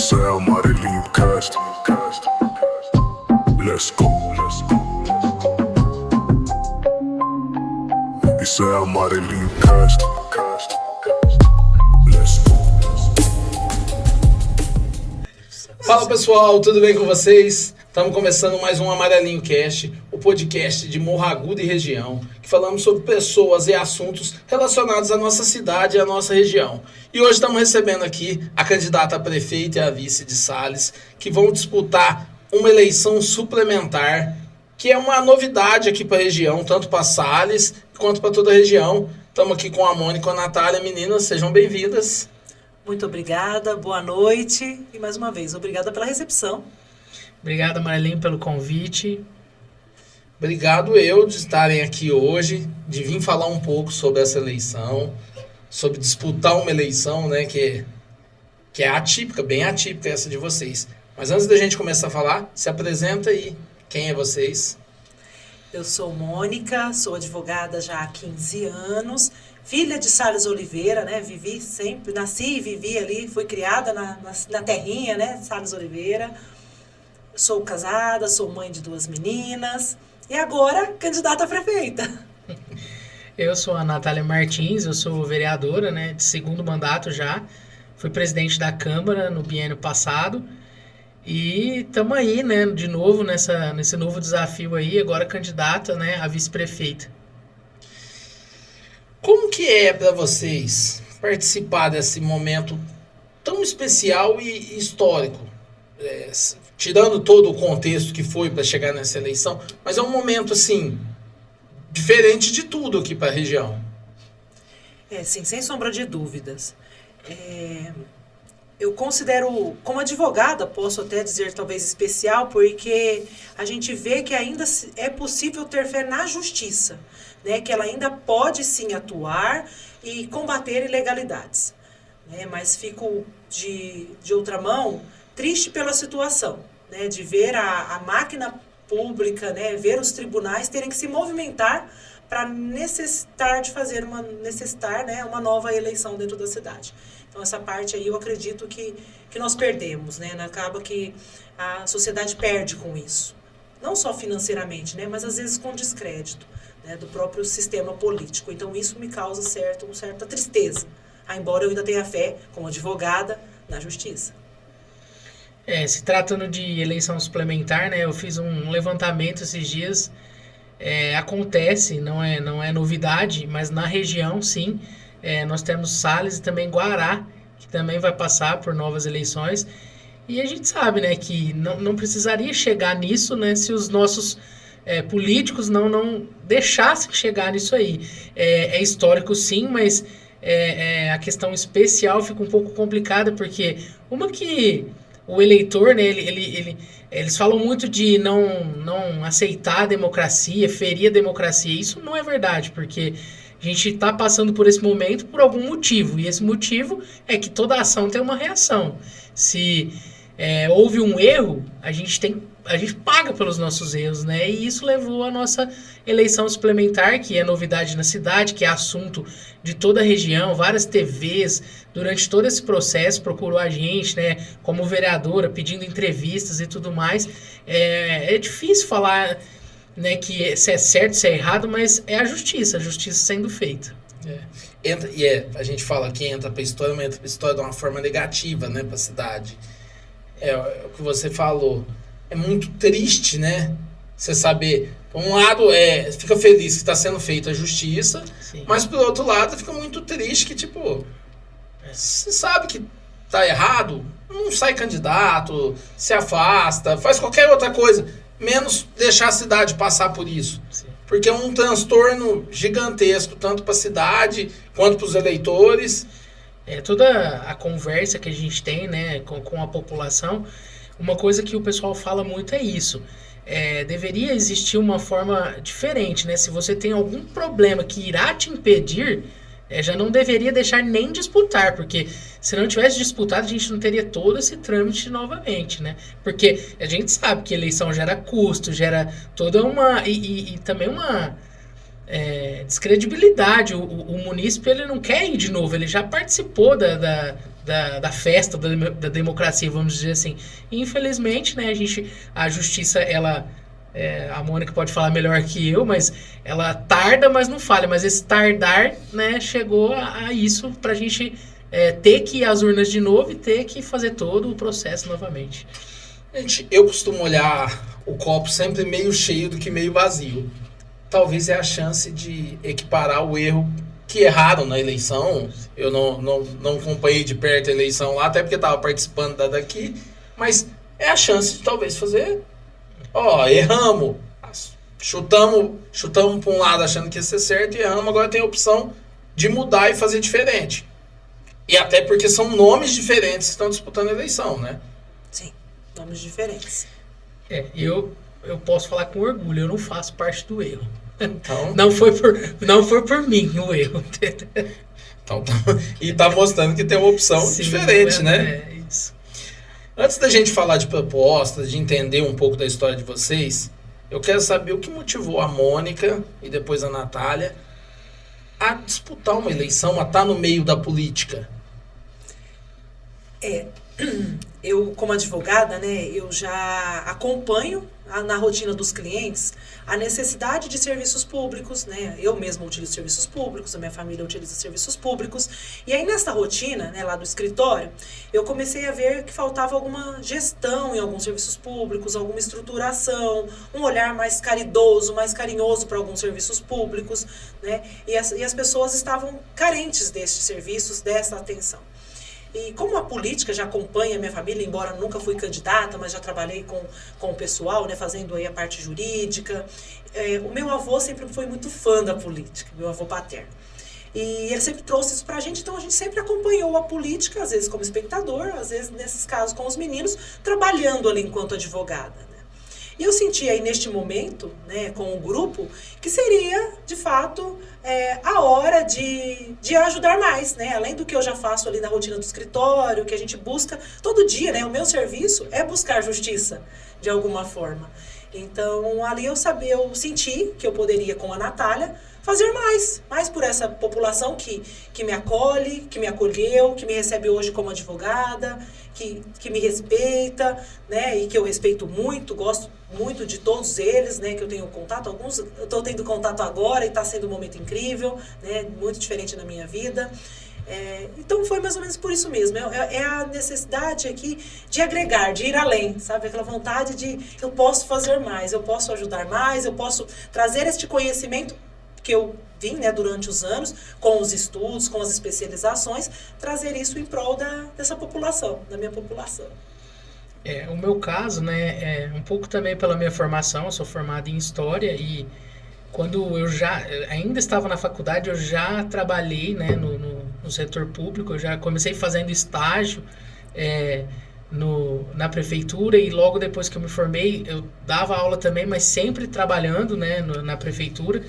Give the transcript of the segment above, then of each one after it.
Isso é Amarelinho Cast. Let's go. Isso é Amarelinho Cast. Let's go. Fala pessoal, tudo bem com vocês? Estamos começando mais um Amarelinho Cast, o podcast de Morro Agudo e região, que falamos sobre pessoas e assuntos relacionados à nossa cidade e à nossa região. E hoje estamos recebendo aqui a candidata a prefeita e a vice de Sales, que vão disputar uma eleição suplementar, que é uma novidade aqui para a região, tanto para Sales quanto para toda a região. Estamos aqui com a Mônica e com a Natália. Meninas, sejam bem-vindas. Muito obrigada, boa noite e mais uma vez, obrigada pela recepção. Obrigado, Amarelinho, pelo convite. Obrigado eu de estarem aqui hoje, de vir falar um pouco sobre essa eleição, sobre disputar uma eleição, né, que é atípica, bem atípica essa de vocês. Mas antes da gente começar a falar, se apresenta aí. Quem é vocês? Eu sou Mônica, sou advogada já há 15 anos, filha de Sales Oliveira, né? Vivi sempre, nasci e vivi ali, fui criada na terrinha, né? Sales Oliveira. Sou casada, sou mãe de 2 meninas e agora candidata a prefeita. Eu sou a Natália Martins, eu sou vereadora, né, de 2º mandato já. Fui presidente da Câmara no biênio passado. E estamos aí, né, de novo nesse novo desafio aí, agora candidata, né, a vice-prefeita. Como que é para vocês participar desse momento tão especial e histórico? Tirando todo o contexto que foi para chegar nessa eleição, mas é um momento, assim, diferente de tudo aqui para a região. Sim, sem sombra de dúvidas. Eu considero, como advogada, posso até dizer talvez especial, porque a gente vê que ainda é possível ter fé na justiça, né? Que ela ainda pode sim atuar e combater ilegalidades. Né? Mas fico de outra mão triste pela situação, né? De ver a máquina pública, né? Ver os tribunais terem que se movimentar para necessitar de fazer uma nova eleição dentro da cidade. Então, essa parte aí eu acredito que nós perdemos, né? Acaba que a sociedade perde com isso. Não só financeiramente, né? Mas às vezes com descrédito, né? Do próprio sistema político. Então, isso me causa certa tristeza. Embora eu ainda tenha fé, como advogada, na justiça. Se tratando de eleição suplementar, né, eu fiz um levantamento esses dias. Acontece, não é novidade, mas na região, sim. Nós temos Sales e também Guará, que também vai passar por novas eleições. E a gente sabe, né, que não precisaria chegar nisso, né, se os nossos políticos não deixassem chegar nisso aí. É histórico, sim, mas a questão especial fica um pouco complicada, porque uma que o eleitor, né, eles falam muito de não aceitar a democracia, ferir a democracia. Isso não é verdade, porque a gente está passando por esse momento por algum motivo, e esse motivo é que toda ação tem uma reação. Se houve um erro, a gente paga pelos nossos erros, né? E isso levou à nossa eleição suplementar, que é novidade na cidade, que é assunto de toda a região. Várias TVs, durante todo esse processo, procurou a gente, né, como vereadora, pedindo entrevistas e tudo mais. É difícil falar, né, que se é certo, se é errado, mas é a justiça sendo feita. A gente fala que entra para a história, mas entra para a história de uma forma negativa, né, para a cidade. É o que você falou. É muito triste, né? Você saber, por um lado, fica feliz que está sendo feita a justiça, sim, mas por outro lado, fica muito triste que, tipo, você sabe que tá errado, não sai candidato, se afasta, faz qualquer outra coisa, menos deixar a cidade passar por isso. Sim. Porque é um transtorno gigantesco, tanto para a cidade quanto para os eleitores. Toda a conversa que a gente tem, né, com a população, uma coisa que o pessoal fala muito é isso. Deveria existir uma forma diferente, né? Se você tem algum problema que irá te impedir, já não deveria deixar nem disputar, porque se não tivesse disputado, a gente não teria todo esse trâmite novamente, né? Porque a gente sabe que eleição gera custo, gera toda uma... E também uma descredibilidade. O munícipe, ele não quer ir de novo, ele já participou da festa da democracia, vamos dizer assim. E, infelizmente, né, a justiça, a Mônica pode falar melhor que eu, mas ela tarda, mas não falha. Mas esse tardar, né, chegou a isso pra gente ter que ir às urnas de novo e ter que fazer todo o processo novamente. Gente, eu costumo olhar o copo sempre meio cheio do que meio vazio. Talvez é a chance de equiparar o erro que erraram na eleição. Eu não acompanhei de perto a eleição lá, até porque estava participando daqui, mas é a chance de talvez fazer... erramos, chutamos para um lado achando que ia ser certo e erramos, agora tem a opção de mudar e fazer diferente. E até porque são nomes diferentes que estão disputando a eleição, né? Sim, nomes diferentes. Eu posso falar com orgulho, eu não faço parte do erro. Então, não foi por mim o erro. Então, e tá mostrando que tem uma opção diferente, né? É isso. Antes da gente falar de propostas, de entender um pouco da história de vocês, eu quero saber o que motivou a Mônica e depois a Natália a disputar uma eleição, a estar no meio da política. Eu, como advogada, né, eu já acompanho na rotina dos clientes a necessidade de serviços públicos, né? Eu mesma utilizo serviços públicos, a minha família utiliza serviços públicos. E aí, nessa rotina, né, lá do escritório, eu comecei a ver que faltava alguma gestão em alguns serviços públicos, alguma estruturação, um olhar mais caridoso, mais carinhoso para alguns serviços públicos, né? E as pessoas estavam carentes destes serviços, dessa atenção. E como a política já acompanha a minha família, embora nunca fui candidata, mas já trabalhei com o pessoal, né, fazendo aí a parte jurídica, o meu avô sempre foi muito fã da política, meu avô paterno. E ele sempre trouxe isso pra gente, então a gente sempre acompanhou a política, às vezes como espectador, às vezes, nesses casos, com os meninos, trabalhando ali enquanto advogada, né? E eu senti aí neste momento, né, com o grupo, que seria, de fato, a hora de ajudar mais, né? Além do que eu já faço ali na rotina do escritório, que a gente busca todo dia, né? O meu serviço é buscar justiça, de alguma forma. Então, ali eu senti que eu poderia, com a Natália, fazer mais por essa população que me acolhe, que me acolheu, que me recebe hoje como advogada, que me respeita, né, e que eu respeito muito, gosto muito de todos eles, né, que eu tenho contato, alguns eu estou tendo contato agora e está sendo um momento incrível, né, muito diferente na minha vida. Então foi mais ou menos por isso mesmo, é a necessidade aqui de agregar, de ir além, sabe, aquela vontade de eu posso fazer mais, eu posso ajudar mais, eu posso trazer este conhecimento que eu vim, né, durante os anos, com os estudos, com as especializações, trazer isso em prol dessa população, da minha população. O meu caso, né, um pouco também pela minha formação, eu sou formado em História e quando eu ainda estava na faculdade, eu já trabalhei, né, no setor público, eu já comecei fazendo estágio na prefeitura e logo depois que eu me formei, eu dava aula também, mas sempre trabalhando, né, na prefeitura.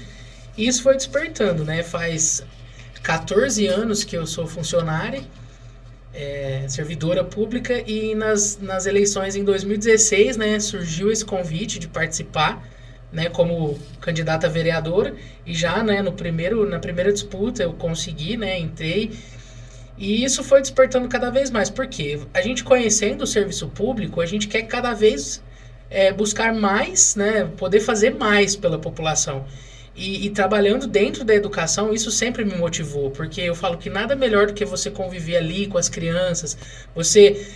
E isso foi despertando, né? Faz 14 anos que eu sou funcionária, servidora pública, e nas eleições em 2016, né, surgiu esse convite de participar, né, como candidata a vereadora, e já, né, na primeira disputa eu consegui, né, entrei, e isso foi despertando cada vez mais, porque a gente conhecendo o serviço público, a gente quer cada vez buscar mais, né, poder fazer mais pela população. E trabalhando dentro da educação, isso sempre me motivou, porque eu falo que nada melhor do que você conviver ali com as crianças, você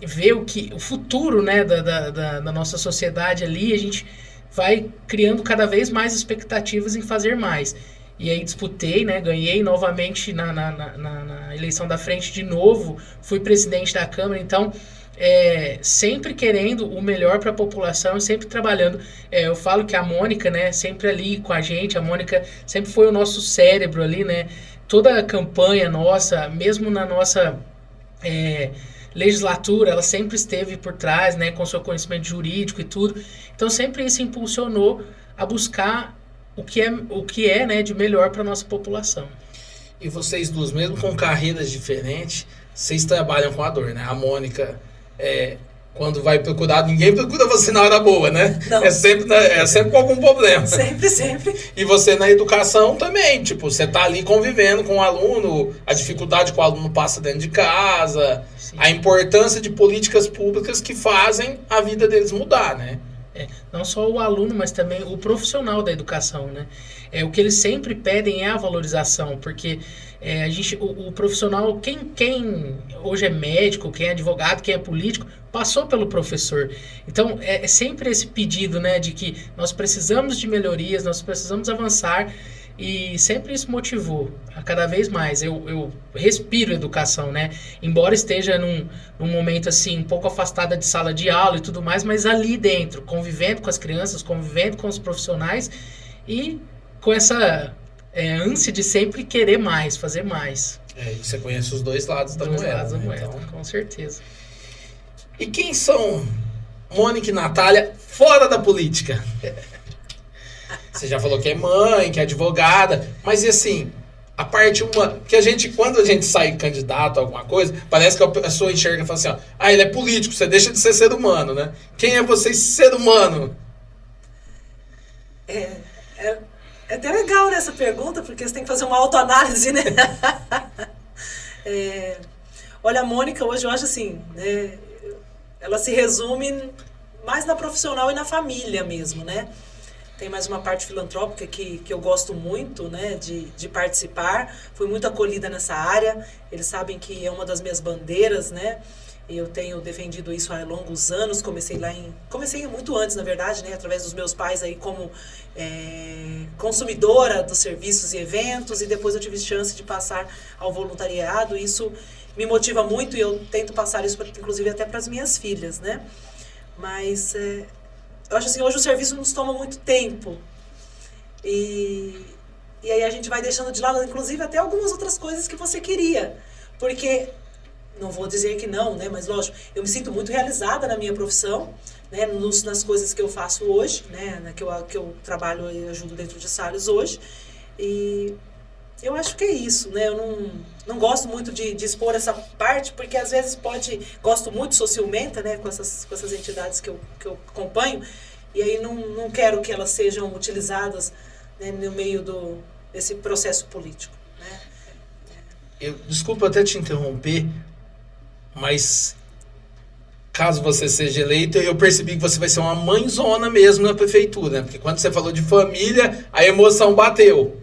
ver o futuro, né, da nossa sociedade ali, a gente vai criando cada vez mais expectativas em fazer mais. E aí disputei, né, ganhei novamente na eleição da frente de novo, fui presidente da Câmara, então... sempre querendo o melhor para a população, sempre trabalhando. Eu falo que a Mônica, né, sempre ali com a gente, a Mônica sempre foi o nosso cérebro ali, né, toda a campanha nossa, mesmo na nossa legislatura, ela sempre esteve por trás, né, com seu conhecimento jurídico e tudo, então sempre isso impulsionou a buscar o que é, né, de melhor para a nossa população. E vocês duas, mesmo com carreiras diferentes, vocês trabalham com a dor, né? A Mônica quando vai procurar, ninguém procura você na hora boa, né? Não. É sempre com algum problema. Sempre, sempre. E você na educação também, tipo, você tá ali convivendo com o aluno, a dificuldade que o aluno passa dentro de casa, Sim. a importância de políticas públicas que fazem a vida deles mudar, né? Não só o aluno, mas também o profissional da educação, né? O que eles sempre pedem é a valorização, porque o profissional, quem hoje é médico, quem é advogado, quem é político, passou pelo professor. Então, é sempre esse pedido, né, de que nós precisamos de melhorias, nós precisamos avançar, e sempre isso motivou a cada vez mais. Eu respiro educação, né? Embora esteja num momento assim, um pouco afastada de sala de aula e tudo mais, mas ali dentro, convivendo com as crianças, convivendo com os profissionais e com essa ânsia de sempre querer mais, fazer mais. E você conhece os dois lados da moeda, né? Então, com certeza. e quem são Mônica e Natália fora da política? Você já falou que é mãe, que é advogada, mas e assim, a parte que quando a gente sai candidato a alguma coisa, parece que a pessoa enxerga e fala assim, ó, ele é político, você deixa de ser ser humano, né? Quem é você ser humano? É até legal nessa pergunta, porque você tem que fazer uma autoanálise, né? Olha, a Mônica hoje eu acho assim, né? Ela se resume mais na profissional e na família mesmo, né? Tem mais uma parte filantrópica que eu gosto muito, né, de participar. Fui muito acolhida nessa área. Eles sabem que é uma das minhas bandeiras, né? Eu tenho defendido isso há longos anos. Comecei muito antes, na verdade, né, através dos meus pais aí como consumidora dos serviços e eventos, e depois eu tive chance de passar ao voluntariado. Isso me motiva muito e eu tento passar isso, inclusive, até para as minhas filhas, né? Mas eu acho assim, hoje o serviço nos toma muito tempo. E aí a gente vai deixando de lado, inclusive, até algumas outras coisas que você queria. Porque, não vou dizer que não, né? Mas, lógico, eu me sinto muito realizada na minha profissão, né? Nas coisas que eu faço hoje, né? Que eu trabalho e ajudo dentro de Salles hoje. E eu acho que é isso, né? Eu não gosto muito de expor essa parte, porque às vezes gosto muito, sou ciumenta, né, com essas entidades que eu acompanho, e aí não quero que elas sejam utilizadas, né, no meio desse processo político, né? Desculpa até te interromper, mas caso você seja eleito, eu percebi que você vai ser uma mãezona mesmo na prefeitura, né? Porque quando você falou de família, a emoção bateu.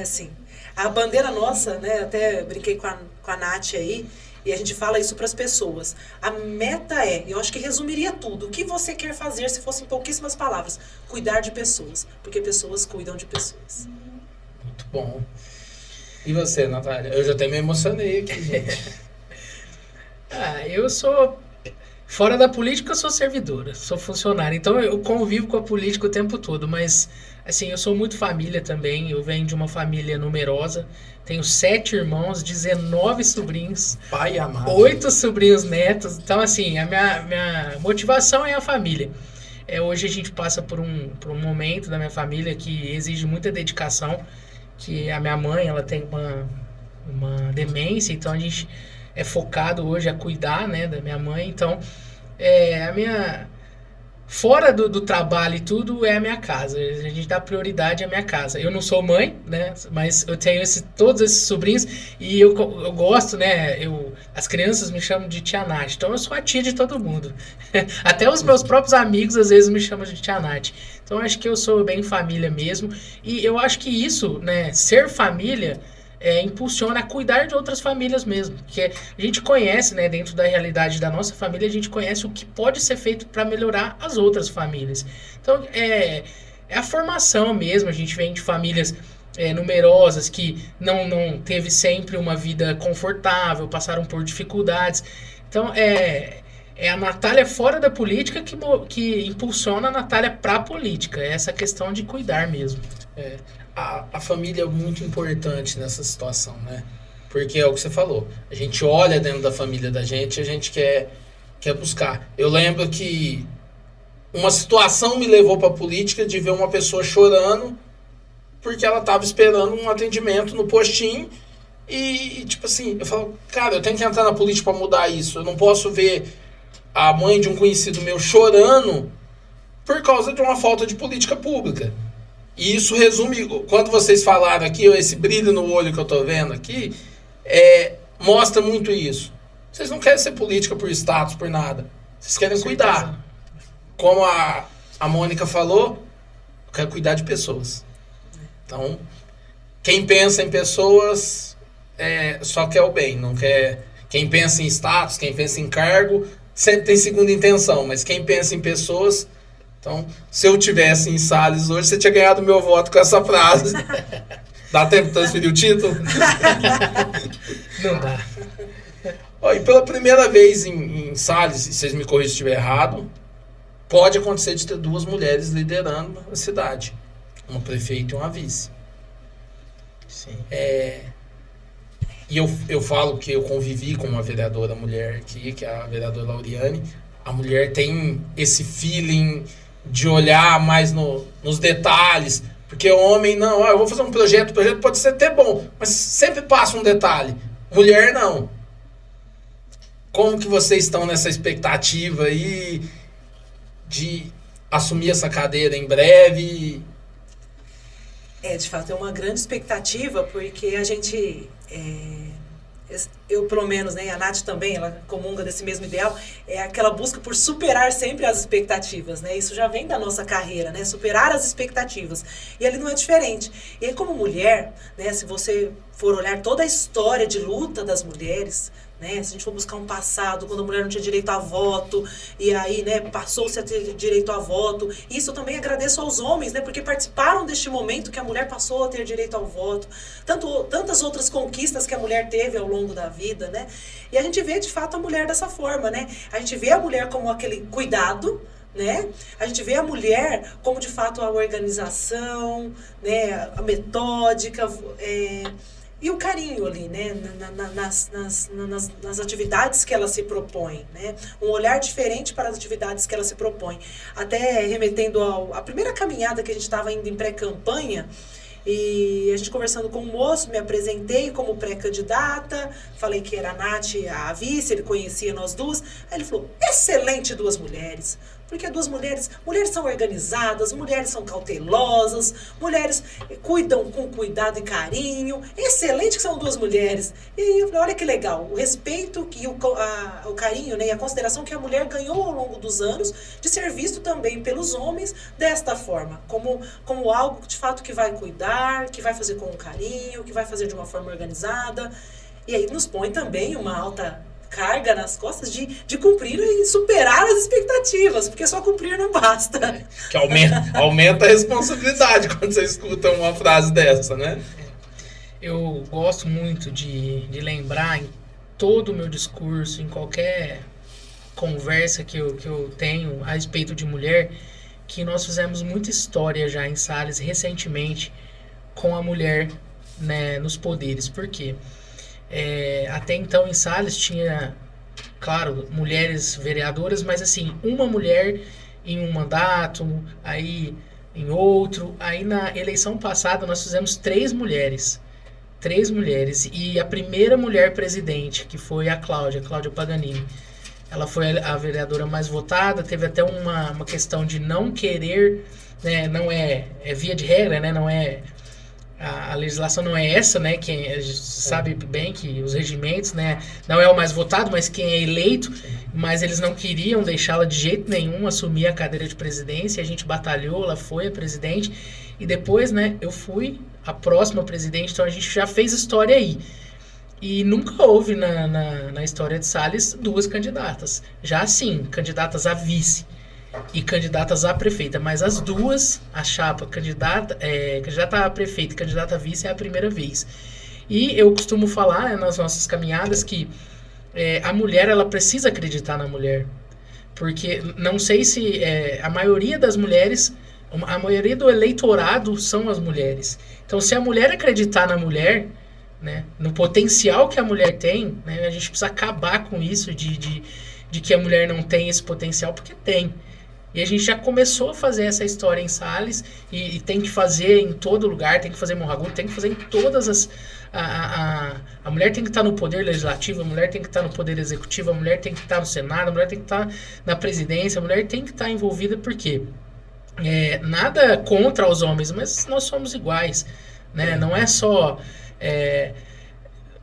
Sim. A bandeira nossa, né, até brinquei com a Nath aí, e a gente fala isso para as pessoas. A meta eu acho que resumiria tudo. O que você quer fazer, se fossem pouquíssimas palavras? Cuidar de pessoas, porque pessoas cuidam de pessoas. Muito bom. E você, Natália? Eu já até me emocionei aqui, gente. Eu sou... Fora da política, eu sou servidora, sou funcionária. Então, eu convivo com a política o tempo todo, mas... Assim, eu sou muito família também, eu venho de uma família numerosa, tenho 7 irmãos, 19 sobrinhos, Pai amado. 8 sobrinhos netos, então assim, a minha motivação é a família. Hoje a gente passa por um momento da minha família que exige muita dedicação, que a minha mãe, ela tem uma demência, então a gente é focado hoje a cuidar, né, da minha mãe, então a minha... Fora do trabalho e tudo, é a minha casa. A gente dá prioridade à minha casa. Eu não sou mãe, né? Mas eu tenho todos esses sobrinhos e eu gosto, né? As crianças me chamam de tia Nath. Então eu sou a tia de todo mundo. Até os meus próprios amigos às vezes me chamam de tia Nath. Então eu acho que eu sou bem família mesmo. E eu acho que isso, né? Ser família... impulsiona a cuidar de outras famílias mesmo, porque a gente conhece, né, dentro da realidade da nossa família, a gente conhece o que pode ser feito para melhorar as outras famílias. Então, é a formação mesmo, a gente vem de famílias numerosas que não teve sempre uma vida confortável, passaram por dificuldades. Então, é a Natália fora da política que impulsiona a Natália para a política, é essa questão de cuidar mesmo. A família é muito importante nessa situação, né? Porque é o que você falou. A gente olha dentro da família da gente e a gente quer buscar. Eu lembro que uma situação me levou para a política de ver uma pessoa chorando porque ela estava esperando um atendimento no postinho e, tipo assim, eu falo, cara, eu tenho que entrar na política para mudar isso. Eu não posso ver a mãe de um conhecido meu chorando por causa de uma falta de política pública. E isso resume, quando vocês falaram aqui, esse brilho no olho que eu tô vendo aqui, mostra muito isso. Vocês não querem ser política por status, por nada. Vocês querem cuidar. Como a Mônica falou, eu quero cuidar de pessoas. Então, quem pensa em pessoas só quer o bem, não quer. Quem pensa em status, quem pensa em cargo, sempre tem segunda intenção, mas quem pensa em pessoas. Então, se eu tivesse em Salles hoje, você tinha ganhado meu voto com essa frase. Dá tempo de transferir o título? Não dá. E pela primeira vez em Salles, se vocês me corrigem se estiver errado, pode acontecer de ter 2 mulheres liderando a cidade. Uma prefeita e uma vice. Sim. E eu falo que eu convivi com uma vereadora mulher aqui, que é a vereadora Lauriane. A mulher tem esse feeling de olhar mais nos detalhes. Porque o homem, não, eu vou fazer um projeto, o projeto pode ser até bom, mas sempre passa um detalhe. Mulher, não. Como que vocês estão nessa expectativa aí de assumir essa cadeira em breve? De fato, é uma grande expectativa, porque a gente... eu, pelo menos, né, a Nath também, ela comunga desse mesmo ideal, é aquela busca por superar sempre as expectativas, né? Isso já vem da nossa carreira, né? Superar as expectativas. E ali não é diferente. E aí, como mulher, né, se você for olhar toda a história de luta das mulheres, né, se a gente for buscar um passado, quando a mulher não tinha direito a voto, e aí, né, passou-se a ter direito a voto. Isso eu também agradeço aos homens, né, porque participaram deste momento que a mulher passou a ter direito ao voto. Tantas outras conquistas que a mulher teve ao longo da vida, né? E a gente vê, de fato, a mulher dessa forma, né? A gente vê a mulher como aquele cuidado, né? A gente vê a mulher como, de fato, a organização, né, a metódica, e o carinho ali, né, nas atividades que ela se propõe, né? Um olhar diferente para as atividades que ela se propõe. Até remetendo à primeira caminhada que a gente estava indo em pré-campanha, e a gente conversando com o moço, me apresentei como pré-candidata, falei que era a Nath, a vice, ele conhecia nós duas. Aí ele falou, excelente 2 mulheres. Porque 2 mulheres são organizadas, mulheres são cautelosas, mulheres cuidam com cuidado e carinho. Excelente que são 2 mulheres. E aí eu falei, olha que legal, o respeito e o carinho, né, e a consideração que a mulher ganhou ao longo dos anos de ser visto também pelos homens desta forma, como algo de fato que vai cuidar, que vai fazer com carinho, que vai fazer de uma forma organizada. E aí nos põe também uma alta carga nas costas de cumprir e superar as expectativas, porque só cumprir não basta. Que aumenta a responsabilidade quando você escuta uma frase dessa, né? Eu gosto muito de lembrar em todo o meu discurso, em qualquer conversa que eu tenho a respeito de mulher, que nós fizemos muita história já em Salles recentemente com a mulher, né, nos poderes. Por quê? Até então em Salles tinha, claro, mulheres vereadoras, mas assim, uma mulher em um mandato, aí em outro. Aí na eleição passada nós fizemos 3 mulheres. 3 mulheres. E a primeira mulher presidente, que foi a Cláudia Paganini. Ela foi a vereadora mais votada, teve até uma questão de não querer, né, não é via de regra, né, não é... A legislação não é essa, né? Quem a gente sabe bem que os regimentos, né, não é o mais votado, mas quem é eleito. Mas eles não queriam deixá-la de jeito nenhum assumir a cadeira de presidência. A gente batalhou, ela foi a presidente. E depois, né, eu fui a próxima presidente. Então a gente já fez história aí. E nunca houve na história de Salles 2 candidatas. Já sim, candidatas a vice e candidatas a prefeita, mas as duas, a chapa candidata a prefeita e candidata a vice é a primeira vez. E eu costumo falar, né, nas nossas caminhadas que a mulher, ela precisa acreditar na mulher, porque não sei se a maioria das mulheres, a maioria do eleitorado são as mulheres. Então se a mulher acreditar na mulher, né, no potencial que a mulher tem, né, a gente precisa acabar com isso de que a mulher não tem esse potencial, porque tem. E a gente já começou a fazer essa história em Sales e tem que fazer em todo lugar, tem que fazer em Morragudo, tem que fazer em todas as... A mulher tem que estar no poder legislativo, a mulher tem que estar no poder executivo, a mulher tem que estar no Senado, a mulher tem que estar na presidência, a mulher tem que estar envolvida porque nada contra os homens, mas nós somos iguais, né? Não é só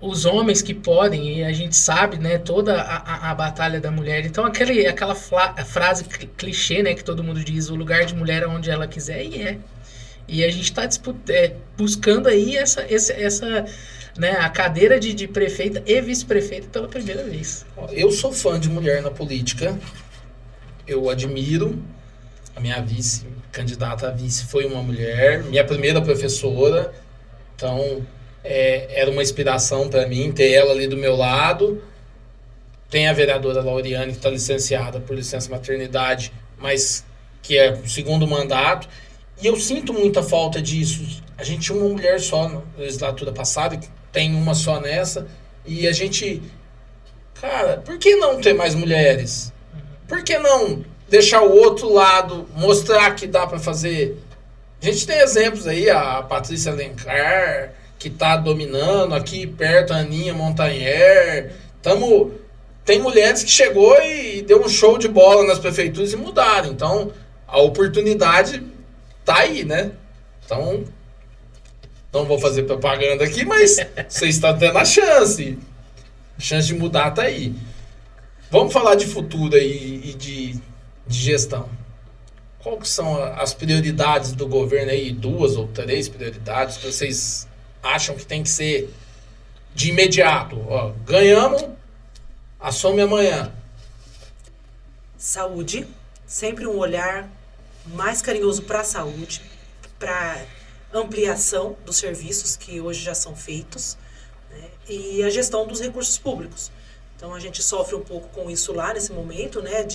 os homens que podem, e a gente sabe, né, toda a batalha da mulher. Então aquela frase clichê, né, que todo mundo diz, o lugar de mulher é onde ela quiser, e a gente está buscando aí essa né, a cadeira de prefeita e vice-prefeita pela primeira vez. Eu sou fã de mulher na política. Eu admiro. A minha candidata a vice foi uma mulher, minha primeira professora. Então, era uma inspiração para mim ter ela ali do meu lado. Tem a vereadora Lauriane, que está licenciada por licença maternidade, mas que é o segundo mandato. E eu sinto muita falta disso. A gente tinha uma mulher só na legislatura passada, tem uma só nessa, e a gente... Cara, por que não ter mais mulheres? Por que não deixar o outro lado, mostrar que dá para fazer? A gente tem exemplos aí, a Patrícia Alencar, que está dominando, aqui perto a Aninha Montanher. Tem mulheres que chegou e deu um show de bola nas prefeituras e mudaram. Então, a oportunidade... tá aí, né? Então, não vou fazer propaganda aqui, mas você está tendo a chance. A chance de mudar tá aí. Vamos falar de futuro aí e de gestão. Qual que são as prioridades do governo aí? 2 ou 3 prioridades que vocês acham que tem que ser de imediato? Ó, ganhamos, assume amanhã. Saúde, sempre um olhar mais carinhoso para a saúde, para ampliação dos serviços que hoje já são feitos, né? E a gestão dos recursos públicos. Então a gente sofre um pouco com isso lá nesse momento, né,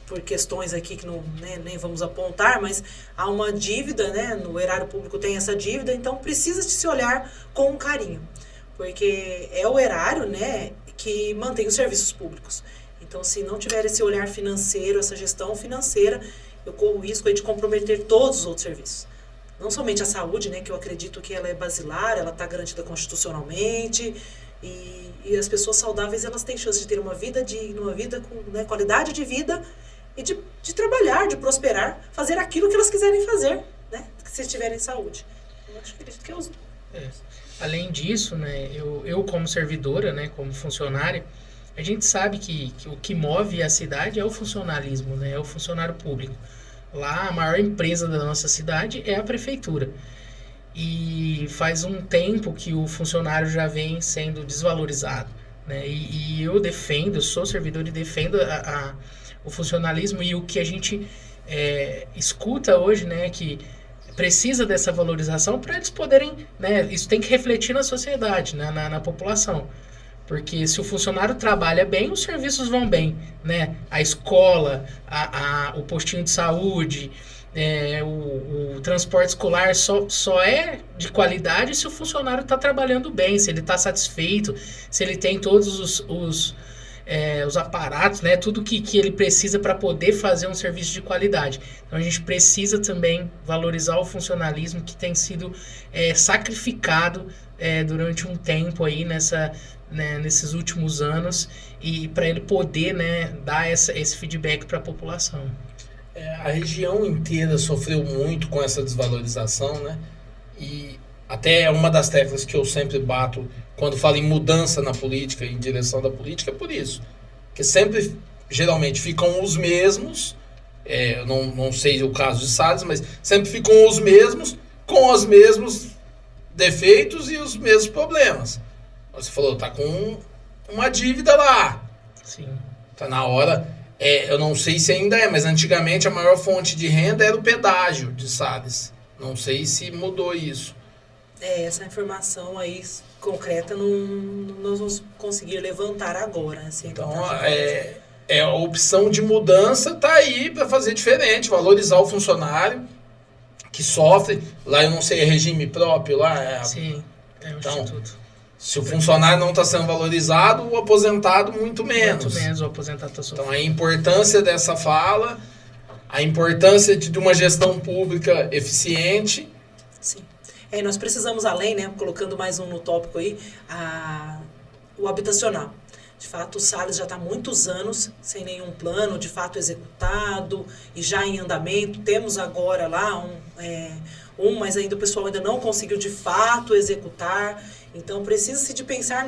por questões aqui que não, né, nem vamos apontar, mas há uma dívida, né, no erário público tem essa dívida, então precisa de se olhar com carinho, porque é o erário, né, que mantém os serviços públicos. Então, se não tiver esse olhar financeiro, essa gestão financeira, eu corro o risco de comprometer todos os outros serviços. Não somente a saúde, né, que eu acredito que ela é basilar, ela está garantida constitucionalmente, e as pessoas saudáveis, elas têm chance de ter uma vida digna, uma vida com, né, qualidade de vida, e de trabalhar, de prosperar, fazer aquilo que elas quiserem fazer, né, se tiverem saúde. Eu acredito que é os... Além disso, né, eu como servidora, né, como funcionária, a gente sabe que o que move a cidade é o funcionalismo, né? É o funcionário público. Lá, a maior empresa da nossa cidade é a prefeitura. E faz um tempo que o funcionário já vem sendo desvalorizado, né? E eu sou servidor e defendo o funcionalismo, e o que a gente escuta hoje, né, que precisa dessa valorização para eles poderem, né, isso tem que refletir na sociedade, né, na população. Porque se o funcionário trabalha bem, os serviços vão bem, né? A escola, o postinho de saúde, o transporte escolar só é de qualidade se o funcionário está trabalhando bem, se ele está satisfeito, se ele tem todos os aparatos, né? Tudo que ele precisa para poder fazer um serviço de qualidade. Então a gente precisa também valorizar o funcionalismo que tem sido sacrificado durante um tempo aí nesses últimos anos, e para ele poder, né, dar esse feedback para a população. A região inteira sofreu muito com essa desvalorização, né? E até uma das teclas que eu sempre bato quando falo em mudança na política, em direção da política, é por isso. Porque sempre, geralmente, ficam os mesmos, eu não sei o caso de Sales, mas sempre ficam os mesmos, com os mesmos defeitos e os mesmos problemas. Você falou, tá com uma dívida lá. Sim. Tá na hora. Eu não sei se ainda mas antigamente a maior fonte de renda era o pedágio de Sales. Não sei se mudou isso. Essa informação aí concreta não vamos conseguir levantar agora. Assim, então, a opção de mudança tá aí para fazer diferente, valorizar o funcionário que sofre. Lá eu não sei, é regime próprio lá? Sim, é um então, instituto. Se o funcionário não está sendo valorizado, o aposentado muito menos. Muito menos, o aposentado está sofrendo. Então, a importância dessa fala, a importância de uma gestão pública eficiente. Sim. Nós precisamos, além, né, colocando mais um no tópico aí, o habitacional. De fato, o Salles já está há muitos anos sem nenhum plano, de fato, executado e já em andamento. Temos agora lá mas ainda o pessoal ainda não conseguiu, de fato, executar. Então, precisa-se de pensar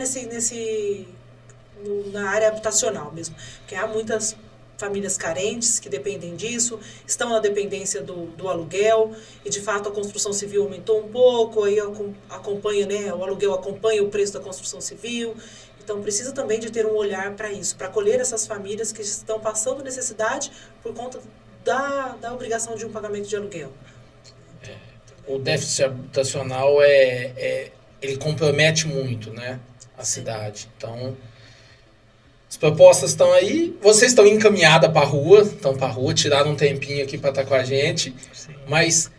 na área habitacional mesmo. Porque há muitas famílias carentes que dependem disso, estão na dependência do aluguel, e de fato a construção civil aumentou um pouco, aí acompanha, né, o aluguel acompanha o preço da construção civil, então precisa também de ter um olhar para isso, para acolher essas famílias que estão passando necessidade por conta da obrigação de um pagamento de aluguel. O déficit habitacional ele compromete muito, né, a cidade. Então, as propostas estão aí, vocês estão encaminhadas para a rua, tiraram um tempinho aqui para estar com a gente. Sim. Mas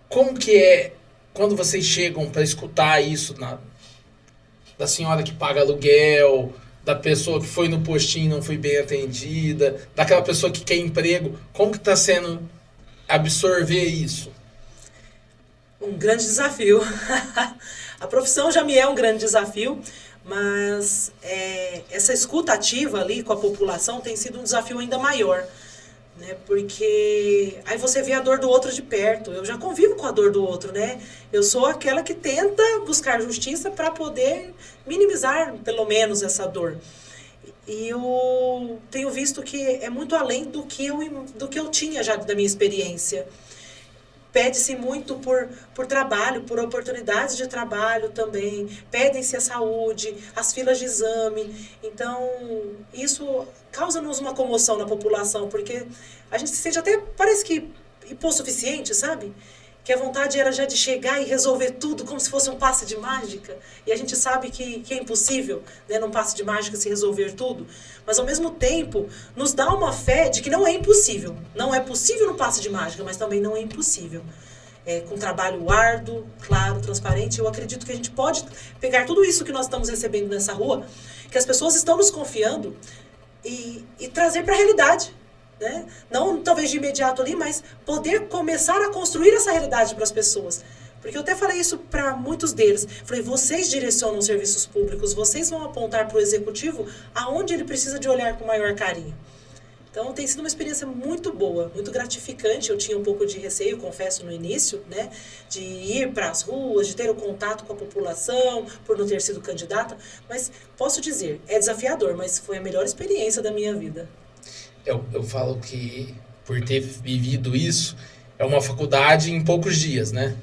como que é quando vocês chegam para escutar isso da senhora que paga aluguel, da pessoa que foi no postinho e não foi bem atendida, daquela pessoa que quer emprego, como que está sendo absorver isso? Um grande desafio. A profissão já me é um grande desafio, mas essa escuta ativa ali com a população tem sido um desafio ainda maior, né? Porque aí você vê a dor do outro de perto. Eu já convivo com a dor do outro, né? Eu sou aquela que tenta buscar justiça para poder minimizar, pelo menos, essa dor. E eu tenho visto que é muito além do que eu tinha já da minha experiência. Pede-se muito por trabalho, por oportunidades de trabalho também. Pedem-se a saúde, as filas de exame. Então, isso causa-nos uma comoção na população, porque a gente se sente até, parece que, hipossuficiente, sabe? Que a vontade era já de chegar e resolver tudo como se fosse um passe de mágica. E a gente sabe que é impossível, né, num passe de mágica se resolver tudo. Mas, ao mesmo tempo, nos dá uma fé de que não é impossível. Não é possível no passe de mágica, mas também não é impossível. Com trabalho árduo, claro, transparente, eu acredito que a gente pode pegar tudo isso que nós estamos recebendo nessa rua, que as pessoas estão nos confiando, e trazer para a realidade. Né? Não talvez de imediato ali, mas poder começar a construir essa realidade para as pessoas. Porque eu até falei isso para muitos deles. Falei, vocês direcionam os serviços públicos, vocês vão apontar para o executivo aonde ele precisa de olhar com maior carinho. Então tem sido uma experiência muito boa, muito gratificante. Eu tinha um pouco de receio, confesso, no início, né, de ir para as ruas, de ter o contato com a população, por não ter sido candidata. Mas posso dizer, é desafiador, mas foi a melhor experiência da minha vida. Eu falo que, por ter vivido isso, é uma faculdade em poucos dias, né?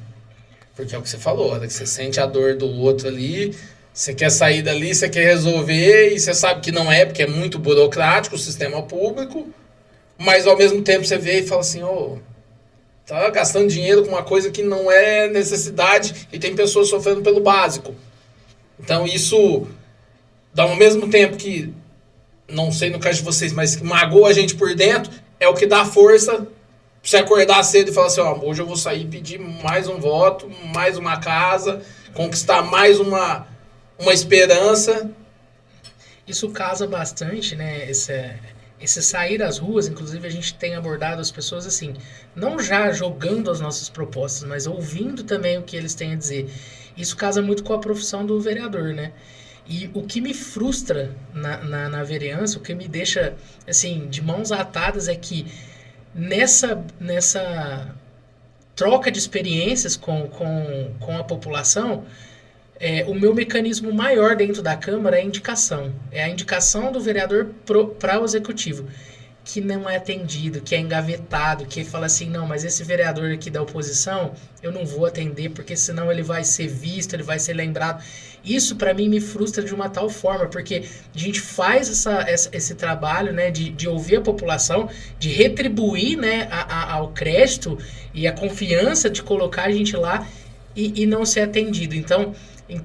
Porque é o que você falou, a hora que você sente a dor do outro ali, você quer sair dali, você quer resolver, e você sabe que não é, porque é muito burocrático o sistema público, mas ao mesmo tempo você vê e fala assim, tá gastando dinheiro com uma coisa que não é necessidade, e tem pessoas sofrendo pelo básico. Então isso dá ao mesmo tempo que, não sei no caso de vocês, mas que magoa a gente por dentro, é o que dá força pra você acordar cedo e falar assim, hoje eu vou sair e pedir mais um voto, mais uma casa, conquistar mais uma esperança. Isso casa bastante, né, esse sair às ruas. Inclusive a gente tem abordado as pessoas assim, não já jogando as nossas propostas, mas ouvindo também o que eles têm a dizer. Isso casa muito com a profissão do vereador, né? E o que me frustra na vereança, o que me deixa assim, de mãos atadas, é que nessa troca de experiências com a população, o meu mecanismo maior dentro da Câmara é a indicação. É a indicação do vereador para o executivo, que não é atendido, que é engavetado, que fala assim, não, mas esse vereador aqui da oposição, eu não vou atender, porque senão ele vai ser visto, ele vai ser lembrado. Isso, para mim, me frustra de uma tal forma, porque a gente faz esse trabalho, né, de ouvir a população, de retribuir, né, ao crédito e a confiança de colocar a gente lá e não ser atendido. Então, em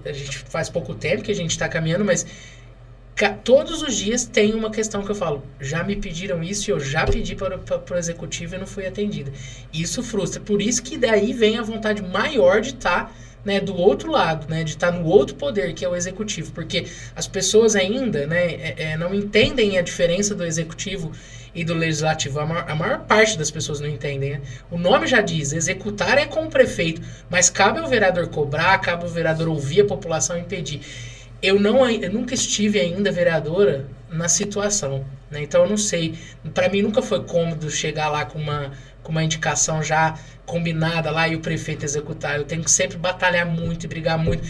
a gente faz pouco tempo que a gente está caminhando, mas todos os dias tem uma questão que eu falo, já me pediram isso e eu já pedi para o executivo e não fui atendida. Isso frustra. Por isso que daí vem a vontade maior de estar né, do outro lado, né, de estar no outro poder, que é o executivo, porque as pessoas ainda, né, não entendem a diferença do executivo e do legislativo. A maior parte das pessoas não entendem, né? O nome já diz, executar é com o prefeito, mas cabe ao vereador cobrar, cabe ao vereador ouvir a população e impedir. Eu nunca estive ainda vereadora na situação, né? Então eu não sei. Para mim nunca foi cômodo chegar lá com uma indicação já combinada lá e o prefeito executar. Eu tenho que sempre batalhar muito e brigar muito.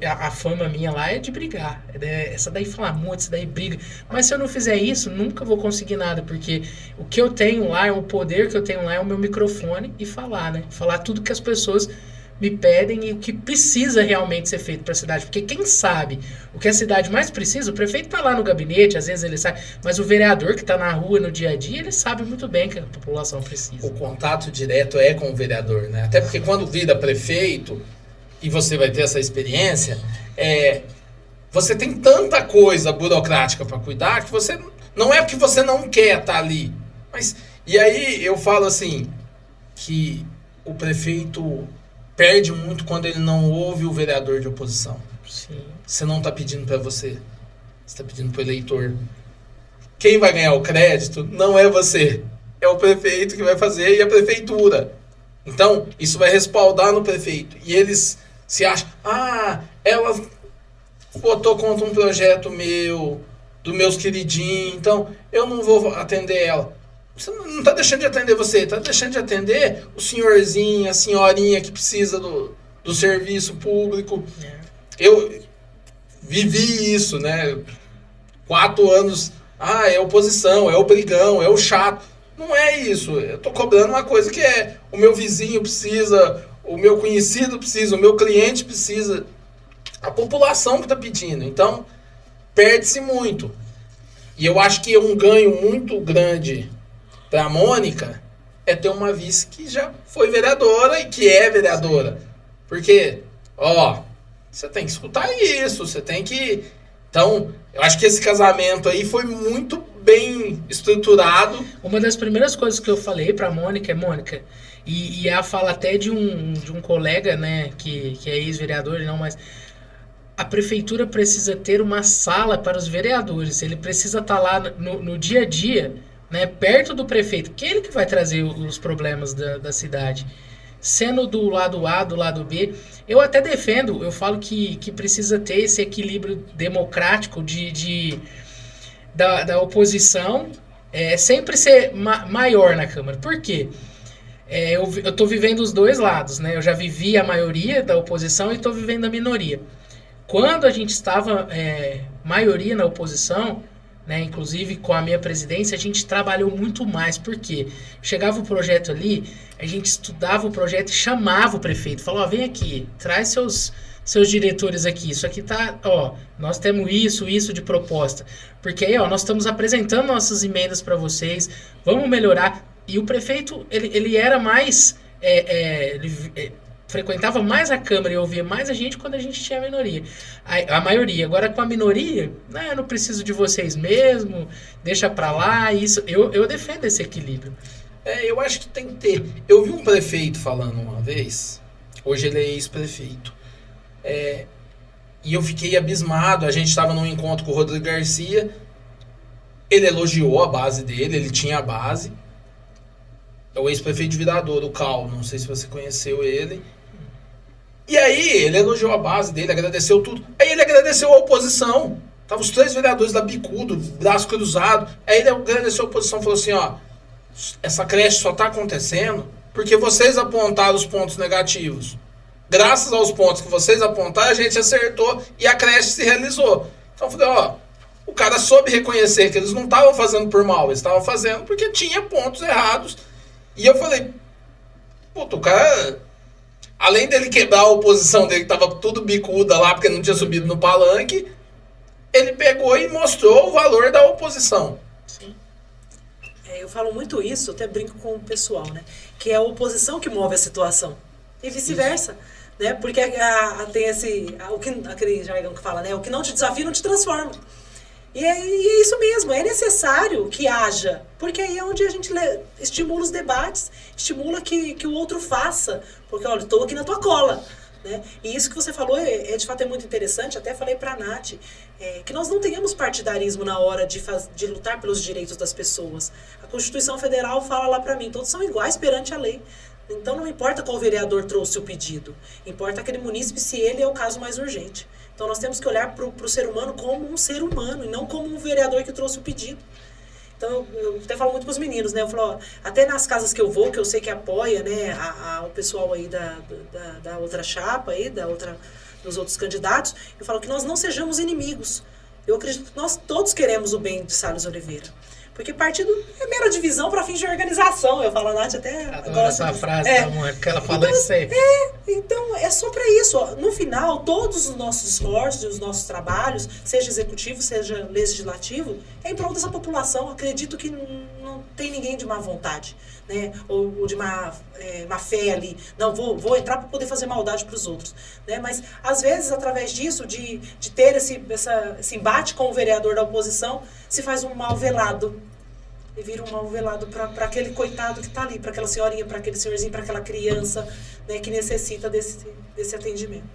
A fama minha lá é de brigar. Essa daí fala muito, essa daí briga. Mas se eu não fizer isso, nunca vou conseguir nada, porque o que eu tenho lá, o poder que eu tenho lá é o meu microfone e falar, né? Falar tudo que as pessoas me pedem e o que precisa realmente ser feito para a cidade. Porque quem sabe o que a cidade mais precisa, o prefeito está lá no gabinete, às vezes ele sabe, mas o vereador que está na rua no dia a dia, ele sabe muito bem o que a população precisa. O contato direto é com o vereador, né? Até porque quando vira prefeito, e você vai ter essa experiência, você tem tanta coisa burocrática para cuidar que você não é porque você não quer estar ali. Mas, e aí eu falo assim, que o prefeito perde muito quando ele não ouve o vereador de oposição. Sim. Você não está pedindo para você está pedindo para o eleitor. Quem vai ganhar o crédito não é você, é o prefeito que vai fazer e a prefeitura. Então, isso vai respaldar no prefeito. E eles se acham, ela votou contra um projeto meu, dos meus queridinhos, então eu não vou atender ela. Você não está deixando de atender você, está deixando de atender o senhorzinho, a senhorinha que precisa do serviço público. Eu vivi isso, né? 4 anos, é oposição, é o brigão, é o chato. Não é isso. Eu estou cobrando uma coisa que o meu vizinho precisa, o meu conhecido precisa, o meu cliente precisa. A população que está pedindo. Então, perde-se muito. E eu acho que um ganho muito grande para a Mônica é ter uma vice que já foi vereadora e que é vereadora. Porque, você tem que escutar isso, você tem que... Então, eu acho que esse casamento aí foi muito bem estruturado. Uma das primeiras coisas que eu falei para a Mônica é, Mônica, e ela fala até de um colega, né, que é ex-vereador, não, mas a prefeitura precisa ter uma sala para os vereadores, ele precisa estar lá no dia a dia, né, perto do prefeito, que é ele que vai trazer os problemas da cidade. Sendo do lado A, do lado B, eu até defendo, eu falo que precisa ter esse equilíbrio democrático da oposição sempre ser maior na Câmara. Por quê? Eu estou vivendo os dois lados, né? Eu já vivi a maioria da oposição e estou vivendo a minoria. Quando a gente estava maioria na oposição, né, inclusive com a minha presidência, a gente trabalhou muito mais, porque chegava o projeto ali, a gente estudava o projeto e chamava o prefeito, falava, vem aqui, traz seus diretores aqui, isso aqui tá, nós temos isso de proposta, porque aí, nós estamos apresentando nossas emendas para vocês, vamos melhorar, e o prefeito, ele era mais, ele frequentava mais a Câmara e ouvia mais a gente quando a gente tinha a maioria. Agora com a minoria, eu não preciso de vocês mesmo, deixa pra lá, isso. Eu defendo esse equilíbrio. Eu acho que tem que ter. Eu vi um prefeito falando uma vez, hoje ele é ex-prefeito, e eu fiquei abismado, a gente estava num encontro com o Rodrigo Garcia, ele elogiou a base dele, ele tinha a base, é o ex-prefeito de Viradouro, o Cal, não sei se você conheceu ele. E aí, ele elogiou a base dele, agradeceu tudo. Aí ele agradeceu a oposição. Estavam os 3 vereadores da bicudo, braço cruzado. Aí ele agradeceu a oposição, falou assim, essa creche só está acontecendo porque vocês apontaram os pontos negativos. Graças aos pontos que vocês apontaram, a gente acertou e a creche se realizou. Então eu falei, o cara soube reconhecer que eles não estavam fazendo por mal, eles estavam fazendo porque tinha pontos errados. E eu falei, o cara... Além dele quebrar a oposição dele, que tava tudo bicuda lá, porque não tinha subido no palanque, ele pegou e mostrou o valor da oposição. Sim. Eu falo muito isso, até brinco com o pessoal, né? Que é a oposição que move a situação. E vice-versa. Né? Porque tem aquele jargão que fala, né? O que não te desafia não te transforma. E é isso mesmo, é necessário que haja, porque aí é onde a gente estimula os debates, estimula que o outro faça, porque olha, estou aqui na tua cola, né? E isso que você falou de fato é muito interessante, até falei para a Nath, que nós não tenhamos partidarismo na hora de lutar pelos direitos das pessoas. A Constituição Federal fala lá para mim, todos são iguais perante a lei. Então não importa qual vereador trouxe o pedido, importa aquele munícipe se ele é o caso mais urgente. Então nós temos que olhar para o ser humano como um ser humano e não como um vereador que trouxe o pedido. Então, eu até falo muito para os meninos, né? Eu falo, ó, até nas casas que eu vou, que eu sei que apoia, né, o pessoal aí da outra chapa, aí, dos outros candidatos, eu falo que nós não sejamos inimigos. Eu acredito que nós todos queremos o bem de Salles Oliveira. Porque partido é mera divisão para fins de organização. Eu falo, a Nath até... Adoro essa frase da mulher, porque ela fala isso sempre. Então, é só para isso. Ó. No final, todos os nossos esforços e os nossos trabalhos, seja executivo, seja legislativo, é em prol dessa população. Acredito que não tem ninguém de má vontade, né? Ou de má fé ali. Não, vou entrar para poder fazer maldade para os outros. Né? Mas, às vezes, através disso, de ter esse embate com o vereador da oposição, se faz um mal velado. E vira um mal velado para aquele coitado que está ali, para aquela senhorinha, para aquele senhorzinho, para aquela criança, né, que necessita desse atendimento.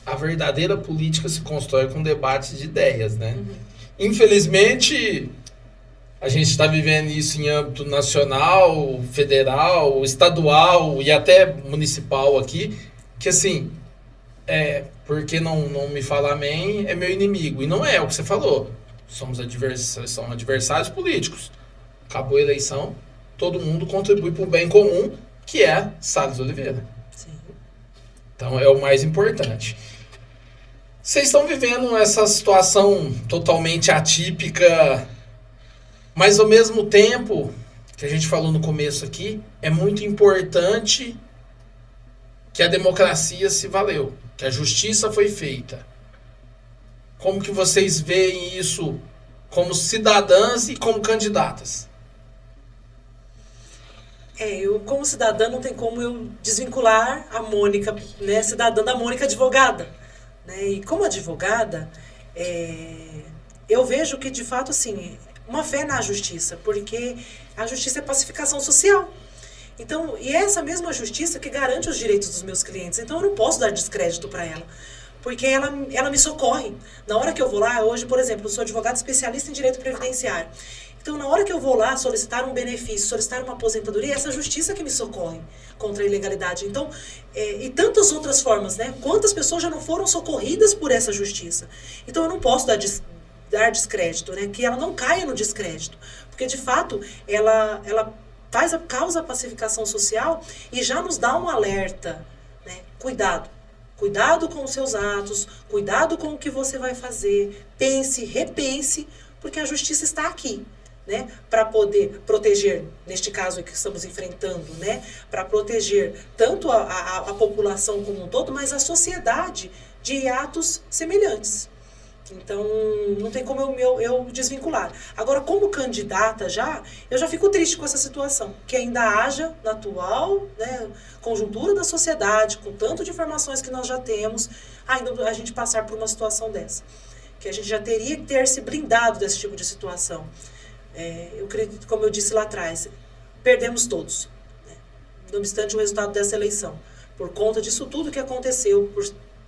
A verdadeira política se constrói com debates de ideias, né? Uhum. Infelizmente, a gente está vivendo isso em âmbito nacional, federal, estadual e até municipal aqui, que assim, porque não me fala amém, é meu inimigo. E não é o que você falou. São adversários políticos. Acabou a eleição, todo mundo contribui para o bem comum, que é Salles Oliveira. Sim. Então é o mais importante. Vocês estão vivendo essa situação totalmente atípica, mas ao mesmo tempo, que a gente falou no começo aqui, é muito importante que a democracia se valeu, que a justiça foi feita. Como que vocês veem isso como cidadãs e como candidatas? Eu, como cidadã, não tem como eu desvincular a Mônica, né, cidadã da Mônica advogada. Né? E como advogada, eu vejo que, de fato, assim, uma fé na justiça, porque a justiça é pacificação social. Então, e é essa mesma justiça que garante os direitos dos meus clientes. Então, eu não posso dar descrédito para ela. Porque ela me socorre. Na hora que eu vou lá, hoje, por exemplo, eu sou advogada especialista em direito previdenciário. Então, na hora que eu vou lá solicitar um benefício, solicitar uma aposentadoria, é essa justiça que me socorre contra a ilegalidade. Então, e tantas outras formas, né? Quantas pessoas já não foram socorridas por essa justiça? Então, eu não posso dar descrédito, né? Que ela não caia no descrédito. Porque, de fato, ela causa a pacificação social e já nos dá um alerta, né? Cuidado com os seus atos, cuidado com o que você vai fazer, pense, repense, porque a justiça está aqui, né? Para poder proteger, neste caso que estamos enfrentando, né? Para proteger tanto a população como um todo, mas a sociedade de atos semelhantes. Então, não tem como eu desvincular. Agora, como candidata eu já fico triste com essa situação, que ainda haja na atual, né, conjuntura da sociedade, com tanto de informações que nós já temos, ainda a gente passar por uma situação dessa. Que a gente já teria que ter se blindado desse tipo de situação. Eu acredito, como eu disse lá atrás, perdemos todos, né, não obstante o resultado dessa eleição. Por conta disso tudo que aconteceu, por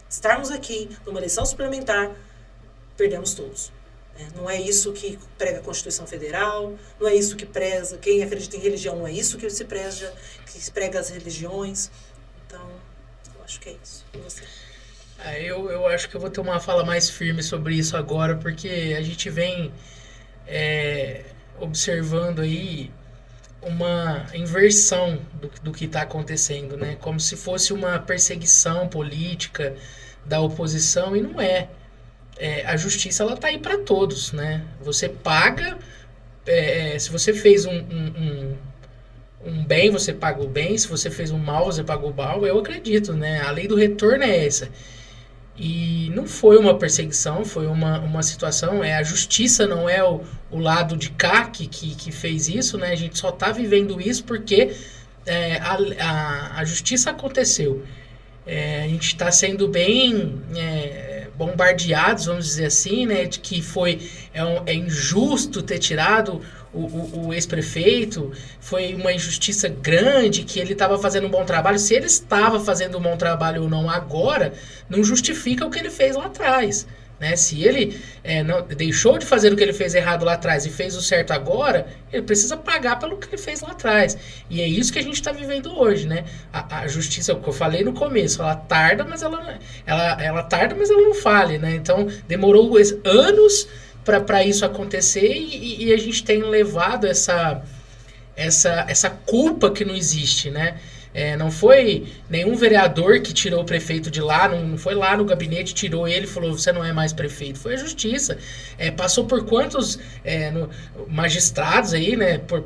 estarmos aqui numa eleição suplementar, perdemos todos. Não é isso que prega a Constituição Federal, não é isso que preza, quem acredita em religião, não é isso que se prega as religiões. Então, eu acho que é isso. E você? Eu acho que eu vou ter uma fala mais firme sobre isso agora, porque a gente vem observando aí uma inversão do que está acontecendo, né? Como se fosse uma perseguição política da oposição, e não é. A justiça, ela tá aí para todos, né? Você paga, se você fez um bem, você paga o bem, se você fez um mal, você paga o mal, eu acredito, né? A lei do retorno é essa. E não foi uma perseguição, foi uma situação, a justiça não é o lado de cá que fez isso, né? A gente só tá vivendo isso porque a justiça aconteceu. A gente está sendo bem bombardeados, vamos dizer assim, né, de que é injusto ter tirado o ex-prefeito, foi uma injustiça grande, que ele estava fazendo um bom trabalho. Se ele estava fazendo um bom trabalho ou não agora, não justifica o que ele fez lá atrás. Né? Se ele não, deixou de fazer o que ele fez errado lá atrás e fez o certo agora, ele precisa pagar pelo que ele fez lá atrás. E é isso que a gente está vivendo hoje, né? A justiça, o que eu falei no começo, ela tarda, mas ela não falha, né? Então demorou anos para isso acontecer e a gente tem levado essa culpa que não existe, né? Não foi nenhum vereador que tirou o prefeito de lá, não foi lá no gabinete, tirou ele e falou, você não é mais prefeito. Foi a justiça. Passou por quantos magistrados aí, né, por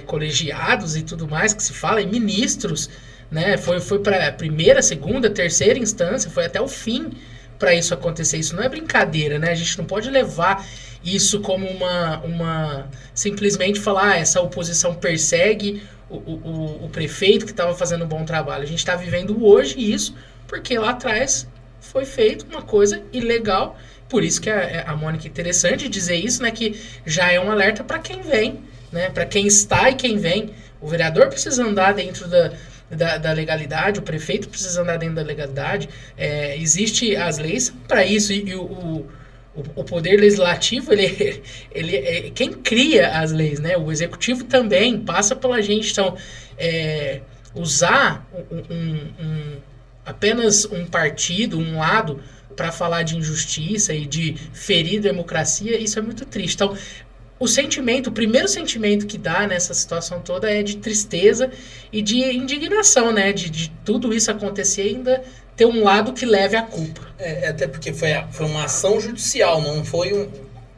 colegiados e tudo mais que se fala, e ministros, né, foi para a primeira, segunda, terceira instância, foi até o fim para isso acontecer. Isso não é brincadeira, né? A gente não pode levar isso como simplesmente falar, essa oposição persegue o prefeito que estava fazendo um bom trabalho. A gente está vivendo hoje isso porque lá atrás foi feito uma coisa ilegal. Por isso que a Mônica, é interessante dizer isso, né, que já é um alerta para quem vem, né, para quem está e quem vem. O vereador precisa andar dentro da legalidade, o prefeito precisa andar dentro da legalidade. Existem as leis para isso e o poder legislativo, ele é quem cria as leis, né? O executivo também passa pela gente. Então, usar apenas um partido, um lado, para falar de injustiça e de ferir democracia, isso é muito triste. Então, o primeiro sentimento que dá nessa situação toda é de tristeza e de indignação, né? De tudo isso acontecer e ainda ter um lado que leve a culpa. Até porque foi uma ação judicial, não foi um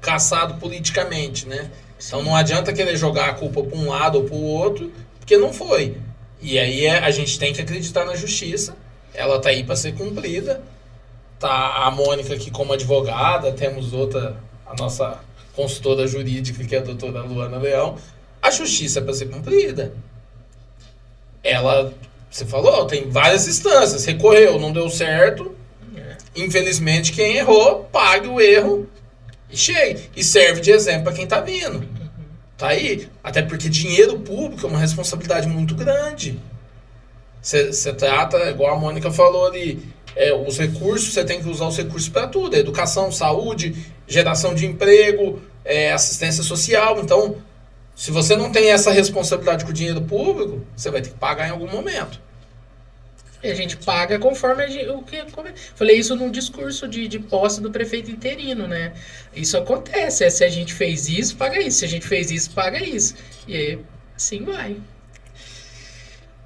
caçado politicamente, né? Então não adianta querer jogar a culpa para um lado ou para o outro, porque não foi. E aí a gente tem que acreditar na justiça, ela tá aí para ser cumprida. Tá a Mônica aqui como advogada, temos a nossa consultora jurídica, que é a doutora Luana Leão. A justiça é para ser cumprida. Você falou, tem várias instâncias, recorreu, não deu certo. Infelizmente, quem errou, pague o erro e chegue. E serve de exemplo para quem tá vindo. Tá aí. Até porque dinheiro público é uma responsabilidade muito grande. Você trata, igual a Mônica falou ali, os recursos, você tem que usar os recursos para tudo. Educação, saúde, geração de emprego, assistência social. Então, se você não tem essa responsabilidade com o dinheiro público, você vai ter que pagar em algum momento. E a gente paga conforme o que... Falei isso num discurso de posse do prefeito interino, né? Isso acontece. Se a gente fez isso, paga isso. Se a gente fez isso, paga isso. E aí, assim vai.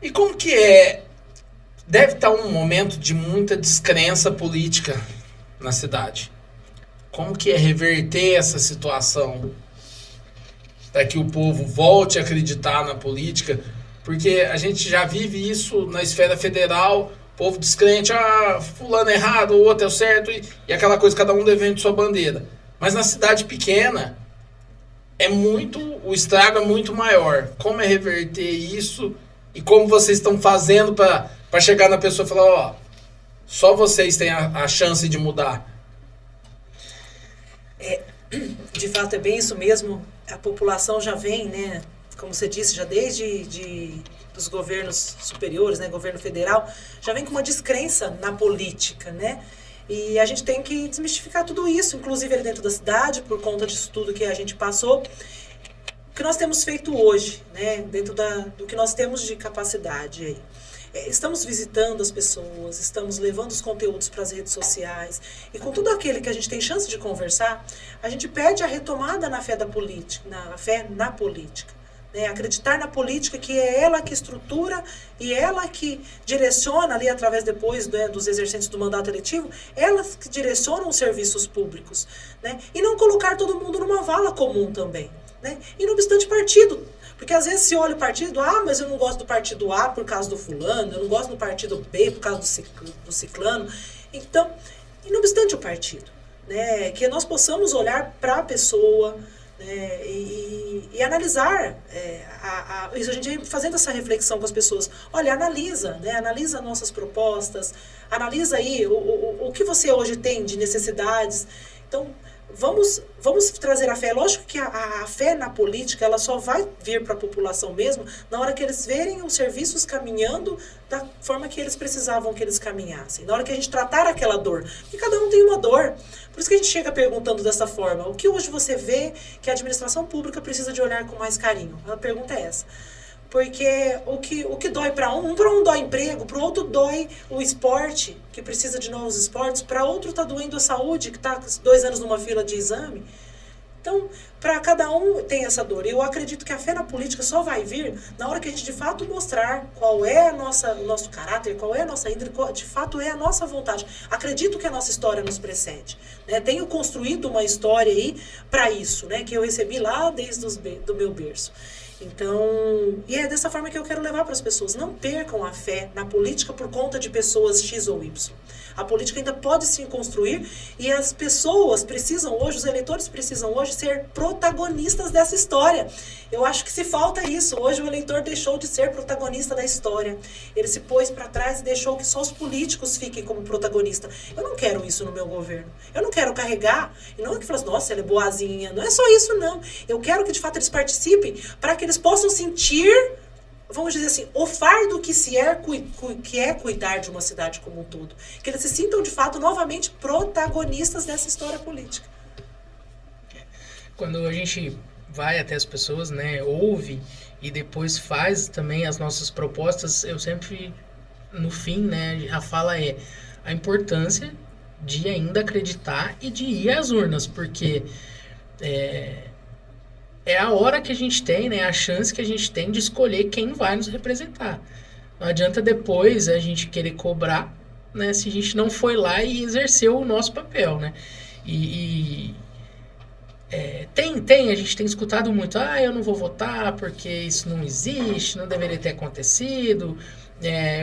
E como que é? Deve estar um momento de muita descrença política na cidade. Como que é reverter essa situação para que o povo volte a acreditar na política? Porque a gente já vive isso na esfera federal, povo descrente, fulano é errado, o outro é o certo, e aquela coisa, cada um defende sua bandeira. Mas na cidade pequena, o estrago é muito maior. Como é reverter isso? E como vocês estão fazendo para chegar na pessoa e falar, só vocês têm a chance de mudar? De fato, é bem isso mesmo. A população já vem, né? Como você disse, já desde dos governos superiores, né, governo federal, já vem com uma descrença na política, né? E a gente tem que desmistificar tudo isso, inclusive ali dentro da cidade, por conta disso tudo que a gente passou. O que nós temos feito hoje, né, dentro do que nós temos de capacidade aí. Estamos visitando as pessoas, estamos levando os conteúdos para as redes sociais, e com tudo aquele que a gente tem chance de conversar, a gente pede a retomada na fé na política. Né, acreditar na política, que é ela que estrutura e ela que direciona ali através depois dos exercentes do mandato eletivo, elas que direcionam os serviços públicos, né, e não colocar todo mundo numa vala comum também, né, e não obstante partido, porque às vezes se olha o partido, mas eu não gosto do partido A por causa do fulano, eu não gosto do partido B por causa do ciclano, então, e não obstante o partido, né, que nós possamos olhar para a pessoa, né? E analisar, isso a gente vem fazendo essa reflexão com as pessoas. Olha, analisa, né? Analisa nossas propostas, analisa aí o que você hoje tem de necessidades. Então, vamos trazer a fé. Lógico que a fé na política, ela só vai vir para a população mesmo na hora que eles verem os serviços caminhando da forma que eles precisavam que eles caminhassem. Na hora que a gente tratar aquela dor. Porque cada um tem uma dor. Por isso que a gente chega perguntando dessa forma. O que hoje você vê que a administração pública precisa de olhar com mais carinho? A pergunta é essa. Porque o que dói para um dói emprego, para o outro dói o esporte, que precisa de novos esportes, para outro está doendo a saúde, que está 2 anos numa fila de exame. Então, para cada um tem essa dor. Eu acredito que a fé na política só vai vir na hora que a gente de fato mostrar qual é o nosso caráter, qual é a nossa índole, qual de fato é a nossa vontade. Acredito que a nossa história nos precede. Né? Tenho construído uma história aí para isso, né? Que eu recebi lá desde do meu berço. Então, e é dessa forma que eu quero levar para as pessoas. Não percam a fé na política por conta de pessoas X ou Y. A política ainda pode se construir e as pessoas precisam hoje, os eleitores precisam hoje ser protagonistas dessa história. Eu acho que se falta isso. Hoje o eleitor deixou de ser protagonista da história. Ele se pôs para trás e deixou que só os políticos fiquem como protagonista. Eu não quero isso no meu governo. Eu não quero carregar. E não é que fala assim, nossa, ela é boazinha. Não é só isso, não. Eu quero que de fato eles participem para que eles possam sentir, vamos dizer assim, o fardo que é cuidar de uma cidade como um todo. Que eles se sintam, de fato, novamente protagonistas dessa história política. Quando a gente vai até as pessoas, né, ouve e depois faz também as nossas propostas, eu sempre, no fim, né, a fala é a importância de ainda acreditar e de ir às urnas, porque é a hora que a gente tem, né, a chance que a gente tem de escolher quem vai nos representar. Não adianta depois a gente querer cobrar, né, se a gente não foi lá e exerceu o nosso papel, né? A gente tem escutado muito, eu não vou votar porque isso não existe, não deveria ter acontecido,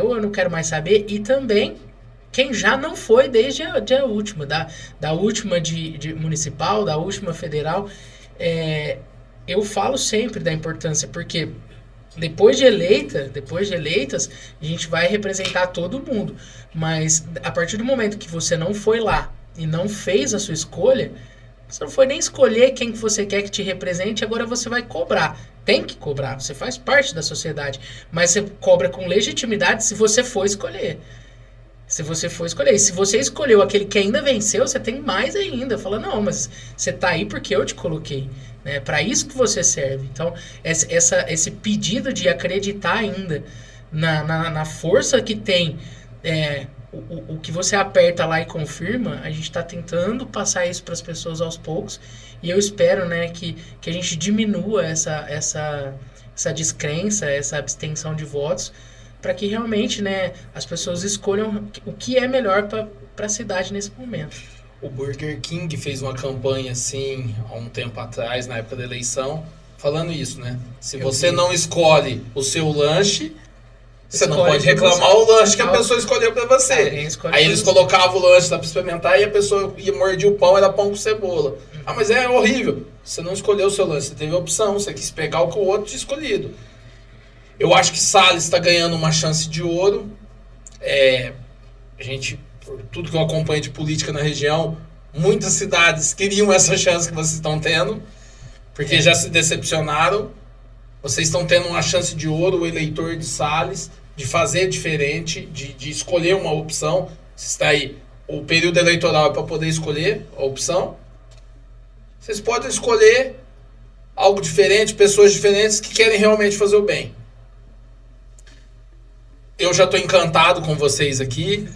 ou eu não quero mais saber. E também quem já não foi desde a última, da última de municipal, da última federal, eu falo sempre da importância, porque depois de eleitas, a gente vai representar todo mundo. Mas a partir do momento que você não foi lá e não fez a sua escolha, você não foi nem escolher quem que você quer que te represente, agora você vai cobrar. Tem que cobrar, você faz parte da sociedade. Mas você cobra com legitimidade se você for escolher. Se você for escolher. E se você escolheu aquele que ainda venceu, você tem mais ainda. Fala, não, mas você tá aí porque eu te coloquei. É para isso que você serve. Então, esse pedido de acreditar ainda na força que tem, o que você aperta lá e confirma, a gente está tentando passar isso para as pessoas aos poucos. E eu espero, né, que a gente diminua essa descrença, essa abstenção de votos, para que realmente, né, as pessoas escolham o que é melhor para a cidade nesse momento. O Burger King fez uma campanha assim, há um tempo atrás, na época da eleição, falando isso, né? Se você não escolhe o seu lanche, você não pode reclamar o lanche que a pessoa escolheu pra você. Aí eles colocavam o lanche lá pra experimentar e a pessoa ia morder o pão, era pão com cebola. Mas é horrível. Você não escolheu o seu lanche, você teve a opção, você quis pegar o que o outro tinha escolhido. Eu acho que Salles está ganhando uma chance de ouro. A gente, por tudo que eu acompanho de política na região, muitas cidades queriam essa chance que vocês estão tendo, porque já se decepcionaram. Vocês estão tendo uma chance de ouro, o eleitor de Salles, de fazer diferente, de escolher uma opção. Se está aí, o período eleitoral é para poder escolher a opção. Vocês podem escolher algo diferente, pessoas diferentes que querem realmente fazer o bem. Eu já estou encantado com vocês aqui.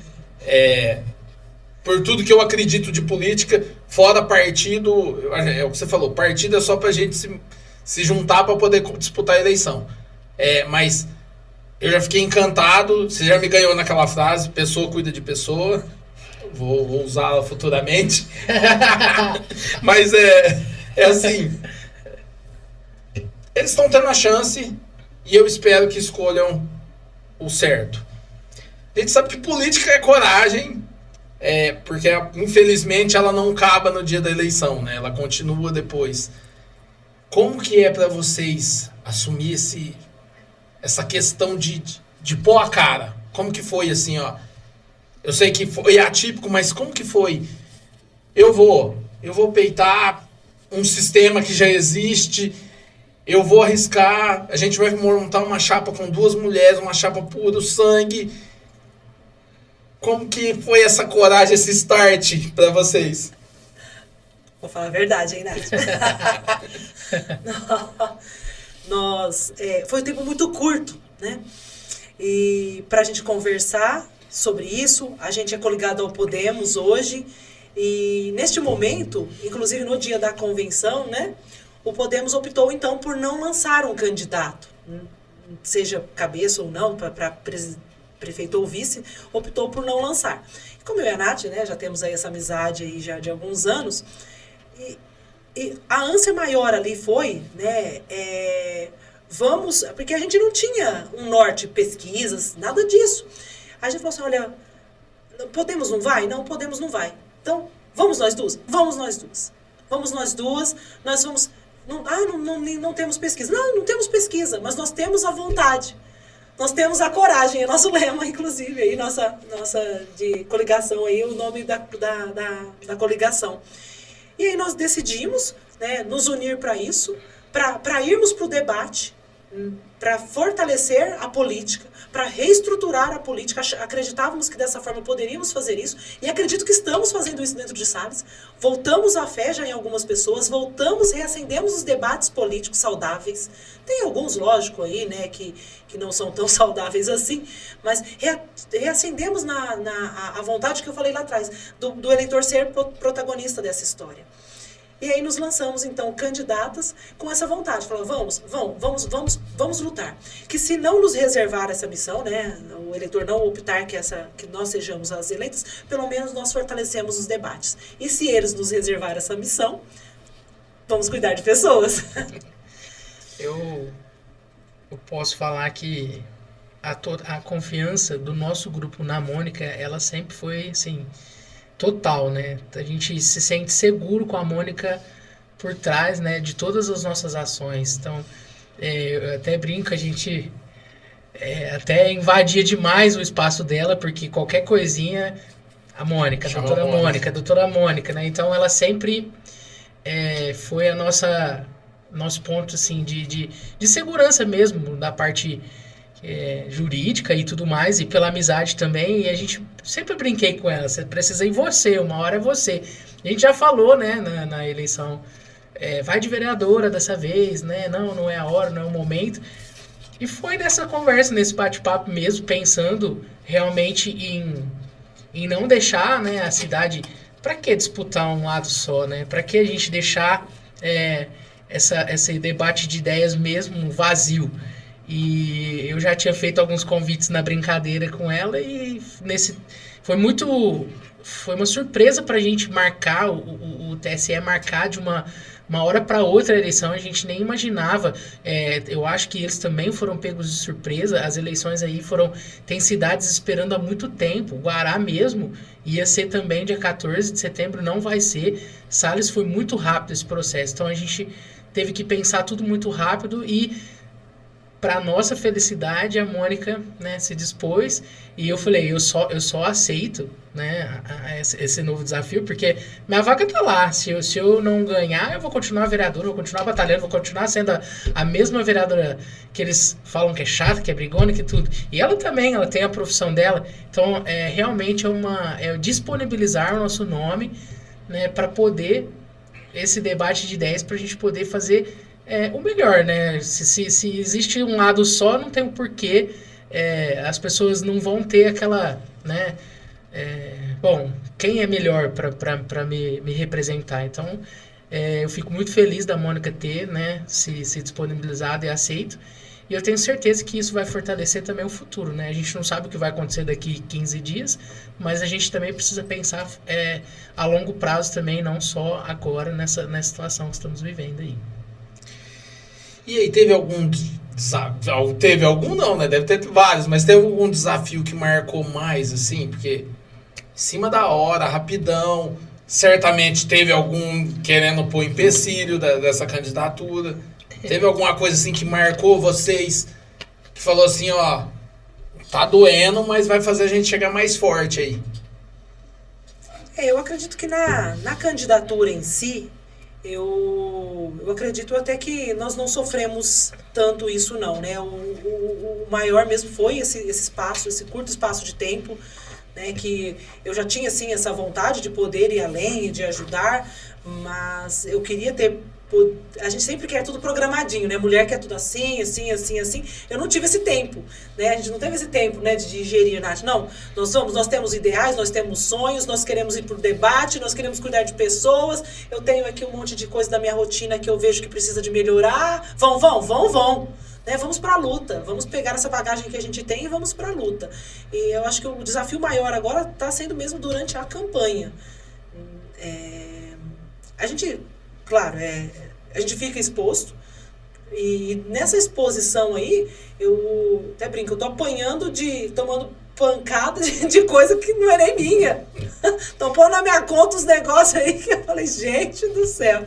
Por tudo que eu acredito de política, fora partido, é o que você falou, partido é só pra gente se juntar para poder disputar a eleição. Mas eu já fiquei encantado, você já me ganhou naquela frase, pessoa cuida de pessoa, vou usá-la futuramente. Mas é assim, eles estão tendo a chance e eu espero que escolham o certo. A gente sabe que política é coragem, porque infelizmente ela não acaba no dia da eleição, né? Ela continua depois. Como que é para vocês assumir essa questão de pôr a cara? Como que foi assim, ó? Eu sei que foi atípico, mas como que foi? Eu vou peitar um sistema que já existe, eu vou arriscar, a gente vai montar uma chapa com 2 mulheres, uma chapa puro sangue. Como que foi essa coragem, esse start para vocês? Vou falar a verdade, hein, Nath? Foi um tempo muito curto, né? E para a gente conversar sobre isso, a gente é coligado ao Podemos hoje. E neste momento, inclusive no dia da convenção, né? O Podemos optou, então, por não lançar um candidato, seja cabeça ou não, para prefeito ou vice, optou por não lançar. E como eu e a Nath, né, já temos aí essa amizade aí já de alguns anos, e a ânsia maior ali foi, né, vamos, porque a gente não tinha um norte pesquisas, nada disso. A gente falou assim, olha, Podemos não vai? Não, Podemos não vai. Então, vamos nós duas? Vamos nós duas. Vamos nós duas, nós vamos... Não temos pesquisa. Não temos pesquisa, mas nós temos a vontade. Nós temos a coragem, é nosso lema, inclusive, aí, nossa de coligação, aí, o nome da coligação. E aí nós decidimos, né, nos unir para isso, para irmos para o debate, para fortalecer a política, para reestruturar a política. Acreditávamos que dessa forma poderíamos fazer isso, e acredito que estamos fazendo isso dentro de Sales. Voltamos à fé já em algumas pessoas, reacendemos os debates políticos saudáveis. Tem alguns, lógico, aí, né, que não são tão saudáveis assim, mas reacendemos a vontade que eu falei lá atrás, do eleitor ser protagonista dessa história. E aí nos lançamos, então, candidatas com essa vontade. Falamos, vamos lutar. Que se não nos reservar essa missão, né, o eleitor não optar que nós sejamos as eleitas, pelo menos nós fortalecemos os debates. E se eles nos reservar essa missão, vamos cuidar de pessoas. Eu posso falar que a confiança do nosso grupo na Mônica, ela sempre foi, assim, total, né? A gente se sente seguro com a Mônica por trás, né, de todas as nossas ações. Então, eu até brinco, a gente até invadia demais o espaço dela, porque qualquer coisinha, a Mônica, a doutora Mônica, né? Então, ela sempre foi nosso ponto, assim, de segurança mesmo, da parte jurídica e tudo mais, e pela amizade também. E a gente sempre brinquei com ela, você precisa ir você, uma hora é você. A gente já falou, né, na eleição, vai de vereadora dessa vez, né, não é a hora, não é o momento. E foi nessa conversa, nesse bate-papo mesmo, pensando realmente em não deixar, né, a cidade... Para que disputar um lado só, né? Para que a gente deixar esse debate de ideias mesmo vazio? E eu já tinha feito alguns convites na brincadeira com ela, e foi uma surpresa para a gente marcar, o TSE marcar de uma hora para outra a eleição. A gente nem imaginava. Eu acho que eles também foram pegos de surpresa. As eleições aí tem cidades esperando há muito tempo. Guará mesmo ia ser também dia 14 de setembro, não vai ser. Sales foi muito rápido esse processo, então a gente teve que pensar tudo muito rápido, e para nossa felicidade, a Mônica, né, se dispôs, e eu falei, eu só aceito, né, esse novo desafio, porque minha vaga tá lá. Se eu não ganhar, eu vou continuar vereadora, vou continuar batalhando, vou continuar sendo a mesma vereadora que eles falam que é chata, que é brigona, que tudo. E ela também, ela tem a profissão dela. Então, realmente é disponibilizar o nosso nome, né, para poder, esse debate de ideias, para a gente poder fazer o melhor, né? Se existe um lado só, não tem um porquê. As pessoas não vão ter aquela, né? Bom, quem é melhor para me representar? Então, eu fico muito feliz da Mônica ter, né, se disponibilizado e aceito. E eu tenho certeza que isso vai fortalecer também o futuro, né? A gente não sabe o que vai acontecer daqui 15 dias, mas a gente também precisa pensar a longo prazo também, não só agora nessa situação que estamos vivendo aí. E aí, teve algum desafio? Teve algum não, né? Deve ter vários, mas teve algum desafio que marcou mais, assim? Porque em cima da hora, rapidão, certamente teve algum querendo pôr empecilho dessa candidatura. Teve alguma coisa assim que marcou vocês, que falou assim, ó, tá doendo, mas vai fazer a gente chegar mais forte aí. Eu acredito que na candidatura em si, eu acredito até que nós não sofremos tanto isso não, né? O maior mesmo foi esse espaço, esse curto espaço de tempo, né? Que eu já tinha, assim, essa vontade de poder ir além e de ajudar, mas eu queria ter... A gente sempre quer tudo programadinho, né? Mulher quer tudo assim, assim, assim, assim. Eu não tive esse tempo, né? A gente não teve esse tempo, né, de digerir, Nath. Não, nós temos ideais, nós temos sonhos, nós queremos ir pro debate, nós queremos cuidar de pessoas. Eu tenho aqui um monte de coisa da minha rotina que eu vejo que precisa de melhorar. Vão. Né? Vamos pra luta. Vamos pegar essa bagagem que a gente tem e vamos pra luta. E eu acho que o desafio maior agora tá sendo mesmo durante a campanha. A gente... Claro, a gente fica exposto e nessa exposição aí, eu até brinco, eu tô apanhando tomando pancada de coisa que não é nem minha. Estão pondo na minha conta os negócios aí que eu falei, gente do céu.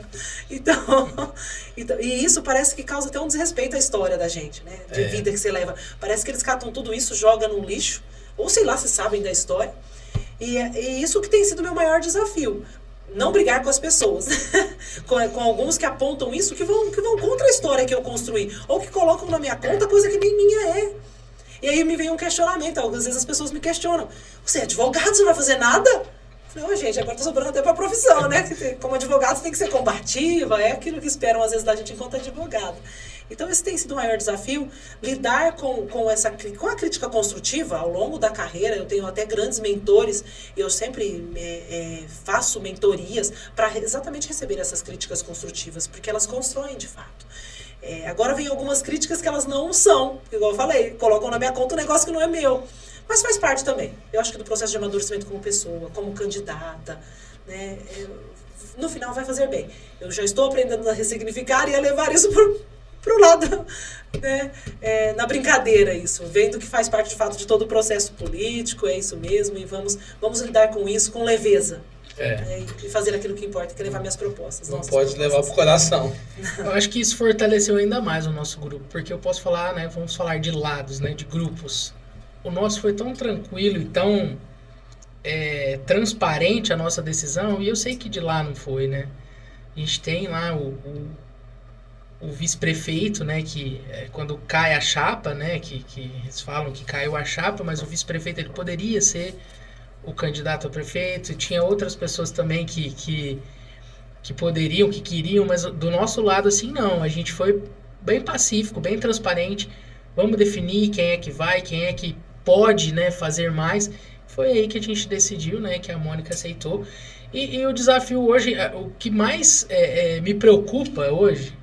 Então, e isso parece que causa até um desrespeito à história da gente, né? De vida que você leva. Parece que eles catam tudo isso, jogam no lixo, ou sei lá se sabem da história. E isso que tem sido o meu maior desafio. Não brigar com as pessoas, com alguns que apontam isso, que vão contra a história que eu construí, ou que colocam na minha conta coisa que nem minha é. E aí me vem um questionamento, algumas vezes as pessoas me questionam, você é advogado, você não vai fazer nada? Eu falei, ô gente, agora tá sobrando até pra profissão, né? Como advogado você tem que ser combativa, é aquilo que esperam às vezes da gente enquanto advogado. Então esse tem sido o maior desafio, lidar com a crítica construtiva ao longo da carreira. Eu tenho até grandes mentores, eu sempre faço mentorias para exatamente receber essas críticas construtivas, porque elas constroem de fato. Agora vem algumas críticas que elas não são, igual eu falei, colocam na minha conta um negócio que não é meu, mas faz parte também. Eu acho que do processo de amadurecimento como pessoa, como candidata, né, no final vai fazer bem. Eu já estou aprendendo a ressignificar e a levar isso pro lado, né, na brincadeira isso, vendo que faz parte de fato de todo o processo político, é isso mesmo, e vamos lidar com isso com leveza. Né, e fazer aquilo que importa, que é levar minhas propostas. Não pode levar pro coração. Eu acho que isso fortaleceu ainda mais o nosso grupo, porque eu posso falar, né, vamos falar de lados, né, de grupos. O nosso foi tão tranquilo e tão transparente a nossa decisão, e eu sei que de lá não foi, né. A gente tem lá o vice-prefeito, né, que quando cai a chapa, né, que eles falam que caiu a chapa, mas o vice-prefeito ele poderia ser o candidato a prefeito, e tinha outras pessoas também que poderiam, que queriam, mas do nosso lado, assim, não, a gente foi bem pacífico, bem transparente, vamos definir quem é que vai, quem é que pode, né, fazer mais. Foi aí que a gente decidiu, né, que a Mônica aceitou, e o desafio hoje, o que mais me preocupa hoje,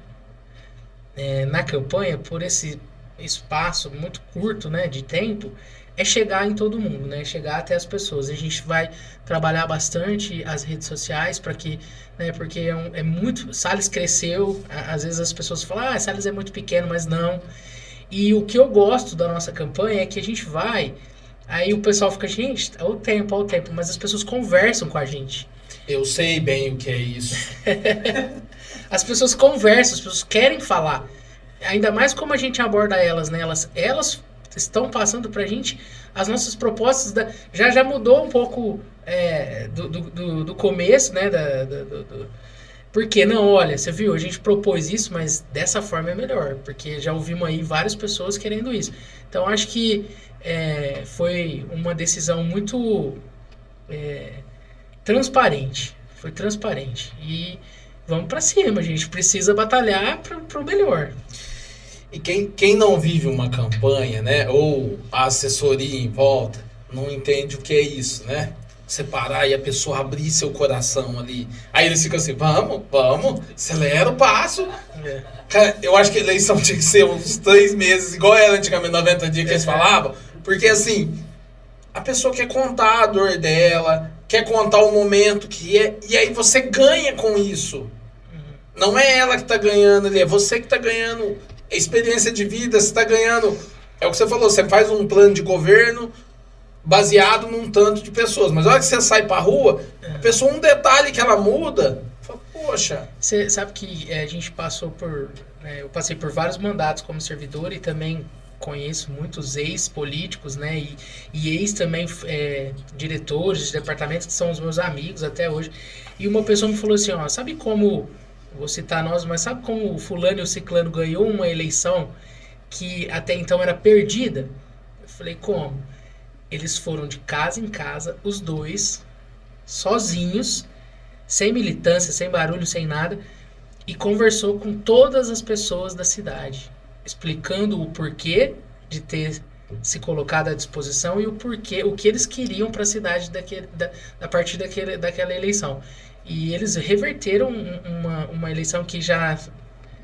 na campanha, por esse espaço muito curto, né, de tempo, é chegar em todo mundo, né, chegar até as pessoas. A gente vai trabalhar bastante as redes sociais para que, né, porque é muito... Salles cresceu, às vezes as pessoas falam, Salles é muito pequeno, mas não. E o que eu gosto da nossa campanha é que a gente vai, aí o pessoal fica, gente, ao tempo, mas as pessoas conversam com a gente. Eu sei bem o que é isso. As pessoas conversam, as pessoas querem falar. Ainda mais como a gente aborda elas, né? Elas estão passando pra gente as nossas propostas. Já mudou um pouco do começo, né? Porque, não, olha, você viu, a gente propôs isso, mas dessa forma é melhor. Porque já ouvimos aí várias pessoas querendo isso. Então, acho que foi uma decisão muito transparente. Foi transparente. E vamos pra cima, a gente precisa batalhar pro melhor. E quem não vive uma campanha, né, ou a assessoria em volta, não entende o que é isso, né? Separar e a pessoa abrir seu coração ali. Aí eles ficam assim, vamos, acelera o passo. Cara, eu acho que a eleição tinha que ser uns 3 meses, igual era antigamente, 90 dias que eles falavam. Porque assim, a pessoa quer contar a dor dela, quer contar o momento que é, e aí você ganha com isso. Não é ela que tá ganhando ali, é você que tá ganhando experiência de vida, você tá ganhando... É o que você falou, você faz um plano de governo, baseado num tanto de pessoas. Mas a hora que você sai pra rua, a pessoa, um detalhe que ela muda, fala, poxa. Você sabe que a gente passou por... eu passei por vários mandatos como servidor e também conheço muitos ex-políticos, né? E ex também diretores de departamentos que são os meus amigos até hoje. E uma pessoa me falou assim, ó, sabe como, vou citar nós, mas sabe como o fulano e o ciclano ganhou uma eleição que até então era perdida? Eu falei, como? Eles foram de casa em casa, os dois, sozinhos, sem militância, sem barulho, sem nada, e conversou com todas as pessoas da cidade, explicando o porquê de ter se colocado à disposição e o porquê, o que eles queriam para a cidade a partir daquela eleição. E eles reverteram uma eleição que já,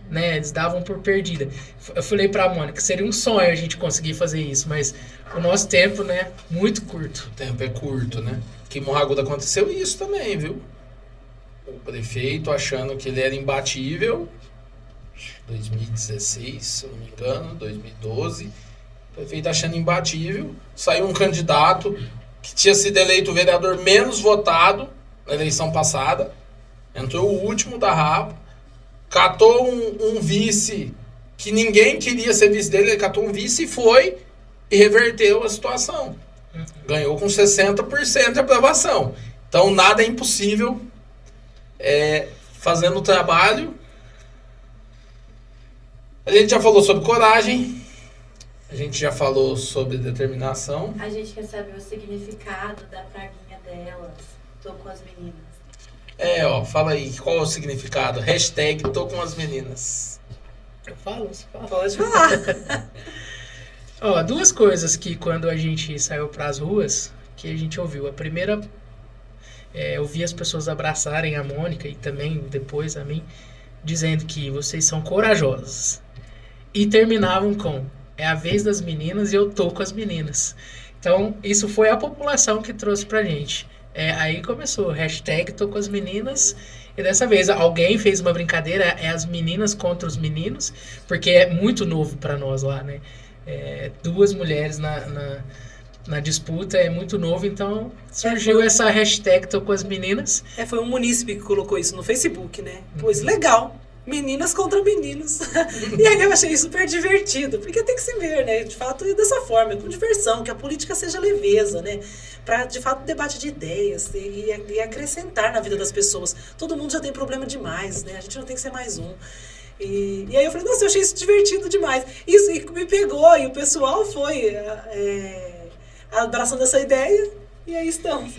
né, eles davam por perdida. Eu falei para a Mônica, seria um sonho a gente conseguir fazer isso, mas o nosso tempo, né, muito curto. O tempo é curto, né? Que em Morro Agudo aconteceu isso também, viu? O prefeito achando que ele era imbatível, 2016, se eu não me engano, 2012, o prefeito achando imbatível, saiu um candidato que tinha sido eleito o vereador menos votado na eleição passada, entrou o último da rapa, catou um vice que ninguém queria ser vice dele, ele catou um vice e foi e reverteu a situação. Ganhou com 60% de aprovação. Então nada é impossível fazendo o trabalho. A gente já falou sobre coragem, a gente já falou sobre determinação. A gente quer saber o significado da praguinha delas. Tô com as meninas. Fala aí, qual é o significado? Hashtag tô com as meninas. Eu falo, você fala. Pode falar. Ó, duas coisas que quando a gente saiu pras ruas, que a gente ouviu. A primeira, eu vi as pessoas abraçarem a Mônica e também depois a mim, dizendo que vocês são corajosos. E terminavam com, é a vez das meninas e eu tô com as meninas. Então, isso foi a população que trouxe pra gente. Aí começou, hashtag tô com as meninas. E dessa vez alguém fez uma brincadeira, é as meninas contra os meninos, porque é muito novo pra nós lá, né? Duas mulheres na disputa, é muito novo, então surgiu essa hashtag tô com as meninas. Foi um munícipe que colocou isso no Facebook, né? Pois legal. Meninas contra meninos. E aí eu achei super divertido, porque tem que se ver, né? De fato, dessa forma, com diversão, que a política seja leveza, né? Para, de fato, debate de ideias e acrescentar na vida das pessoas. Todo mundo já tem problema demais, né? A gente não tem que ser mais um. E aí eu falei, nossa, eu achei isso divertido demais. Isso me pegou, e o pessoal foi abraçando essa ideia, e aí estamos.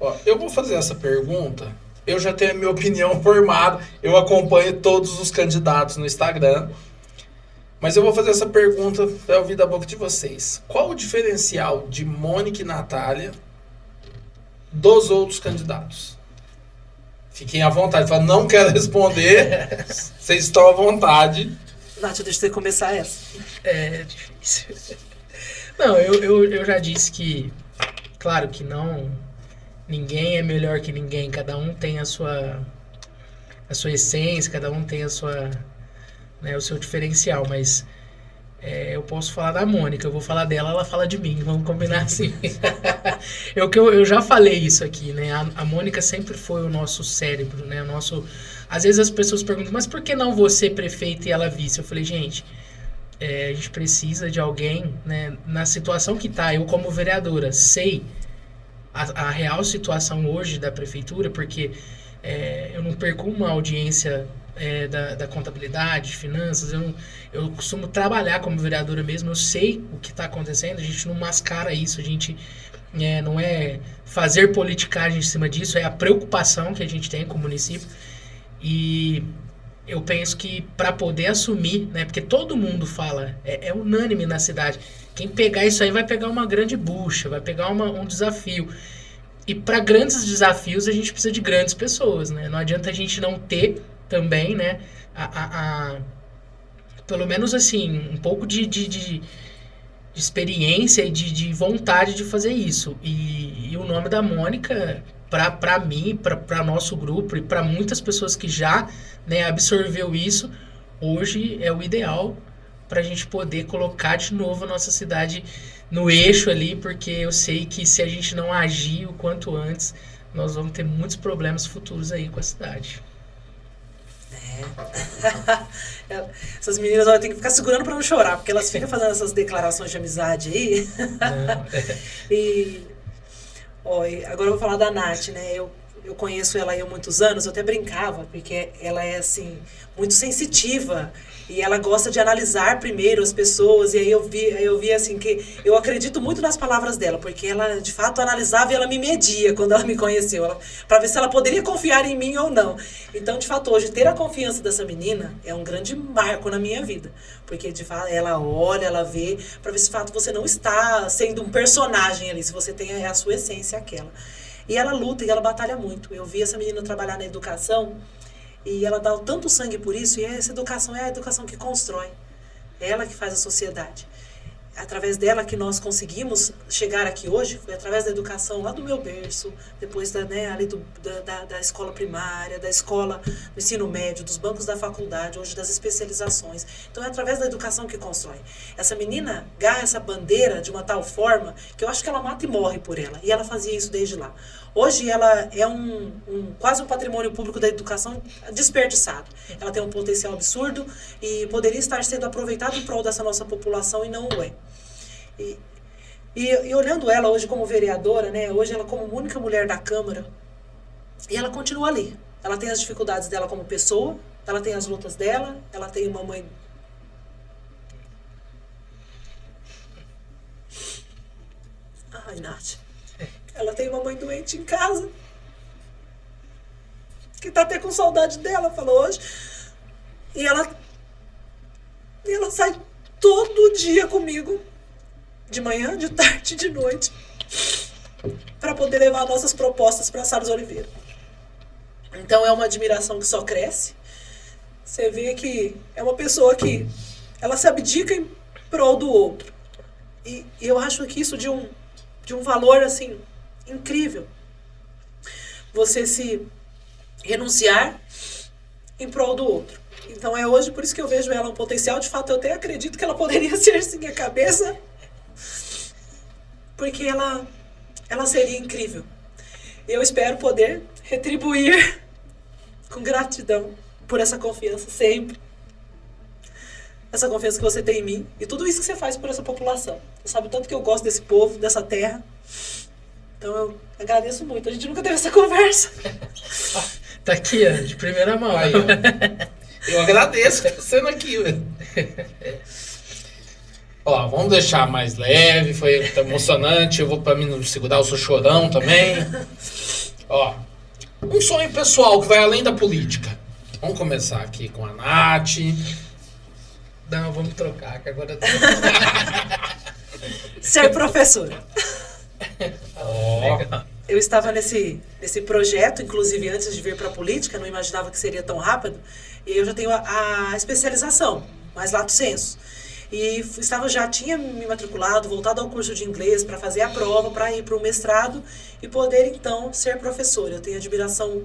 Ó, eu vou fazer essa pergunta. Eu já tenho a minha opinião formada. Eu acompanho todos os candidatos no Instagram. Mas eu vou fazer essa pergunta para ouvir da boca de vocês. Qual o diferencial de Mônica e Natália dos outros candidatos? Fiquem à vontade. Fala, não quero responder. Vocês estão à vontade. Nath, deixa você começar essa. É difícil. Não, eu já disse que, claro que não... Ninguém é melhor que ninguém, cada um tem a sua essência, cada um tem a sua, né, o seu diferencial, mas eu posso falar da Mônica, eu vou falar dela, ela fala de mim, vamos combinar assim. Eu já falei isso aqui, né? A Mônica sempre foi o nosso cérebro, né? Às vezes as pessoas perguntam, mas por que não você prefeita e ela vice? Eu falei, gente, a gente precisa de alguém, né, na situação que tá, eu como vereadora sei a real situação hoje da prefeitura, porque eu não perco uma audiência da contabilidade, de finanças, eu costumo trabalhar como vereadora mesmo, eu sei o que está acontecendo, a gente não mascara isso, a gente não é fazer politicagem em cima disso, é a preocupação que a gente tem com o município, e eu penso que para poder assumir, né, porque todo mundo fala, é unânime na cidade, quem pegar isso aí vai pegar uma grande bucha, vai pegar um desafio. E para grandes desafios a gente precisa de grandes pessoas, né? Não adianta a gente não ter também, né, pelo menos assim, um pouco de experiência e de vontade de fazer isso. E o nome da Mônica, para mim, para nosso grupo e para muitas pessoas que já, né, absorveu isso, hoje é o ideal para a gente poder colocar de novo a nossa cidade no eixo ali, porque eu sei que se a gente não agir o quanto antes, nós vamos ter muitos problemas futuros aí com a cidade. Essas meninas olha, tem que ficar segurando para não chorar, porque elas ficam fazendo essas declarações de amizade aí. E, ó, agora eu vou falar da Nath, né? Eu conheço ela aí há muitos anos, eu até brincava, porque ela é, assim, muito sensitiva e ela gosta de analisar primeiro as pessoas, e aí eu vi assim, que eu acredito muito nas palavras dela, porque ela, de fato, analisava e ela me media quando ela me conheceu, para ver se ela poderia confiar em mim ou não. Então, de fato, hoje, ter a confiança dessa menina é um grande marco na minha vida, porque, de fato, ela olha, ela vê, para ver se, de fato, você não está sendo um personagem ali, se você tem a sua essência aquela. E ela luta e ela batalha muito. Eu vi essa menina trabalhar na educação e ela dá tanto sangue por isso. E essa educação é a educação que constrói. É ela que faz a sociedade. Através dela que nós conseguimos chegar aqui hoje, foi através da educação lá do meu berço, depois ali da escola primária, da escola do ensino médio, dos bancos da faculdade, hoje das especializações. Então é através da educação que constrói. Essa menina ganha essa bandeira de uma tal forma que eu acho que ela mata e morre por ela. E ela fazia isso desde lá. Hoje ela é quase um patrimônio público da educação desperdiçado. Ela tem um potencial absurdo e poderia estar sendo aproveitado em prol dessa nossa população e não o é. E olhando ela hoje como vereadora, né, hoje ela como única mulher da Câmara, e ela continua ali. Ela tem as dificuldades dela como pessoa, ela tem as lutas dela, ela tem uma mãe... Ai, Nath. Ela tem uma mãe doente em casa, que tá até com saudade dela, falou hoje. E ela sai todo dia comigo, de manhã, de tarde, de noite, para poder levar nossas propostas para Salles Oliveira. Então é uma admiração que só cresce. Você vê que é uma pessoa que ela se abdica em prol do outro. E eu acho que isso de um valor assim incrível. Você se renunciar em prol do outro. Então é hoje por isso que eu vejo ela um potencial. De fato, eu até acredito que ela poderia ser sim a cabeça, porque ela seria incrível. Eu espero poder retribuir com gratidão por essa confiança sempre. Essa confiança que você tem em mim e tudo isso que você faz por essa população. Você sabe o tanto que eu gosto desse povo, dessa terra. Então eu agradeço muito. A gente nunca teve essa conversa. Tá aqui, ó, de primeira mão. Aí, ó. Eu agradeço sendo aqui, velho. Ó, vamos deixar mais leve, foi emocionante. Eu vou pra mim não segurar, eu sou chorão também. Ó, um sonho pessoal que vai além da política. Vamos começar aqui com a Nath. Não, vamos trocar, que agora... Ser professora. Ó, Eu estava nesse projeto, inclusive antes de vir para a política, não imaginava que seria tão rápido. E eu já tenho a especialização, mais lato sensu. E já tinha me matriculado, voltado ao curso de inglês para fazer a prova, para ir para o mestrado e poder, então, ser professora. Eu tenho admiração,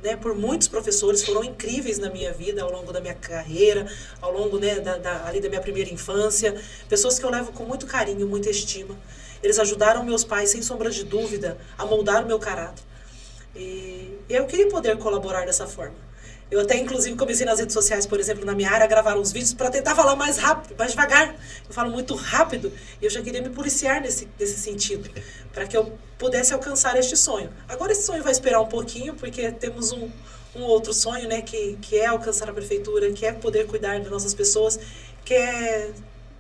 né, por muitos professores, foram incríveis na minha vida, ao longo da minha carreira, ao longo, né, ali da minha primeira infância. Pessoas que eu levo com muito carinho, muita estima. Eles ajudaram meus pais, sem sombra de dúvida, a moldar o meu caráter. E eu queria poder colaborar dessa forma. Eu até, inclusive, comecei nas redes sociais, por exemplo, na minha área, a gravar uns vídeos para tentar falar mais rápido, mais devagar. Eu falo muito rápido e eu já queria me policiar nesse sentido, para que eu pudesse alcançar este sonho. Agora esse sonho vai esperar um pouquinho, porque temos um outro sonho, né, que é alcançar a prefeitura, que é poder cuidar das nossas pessoas, que é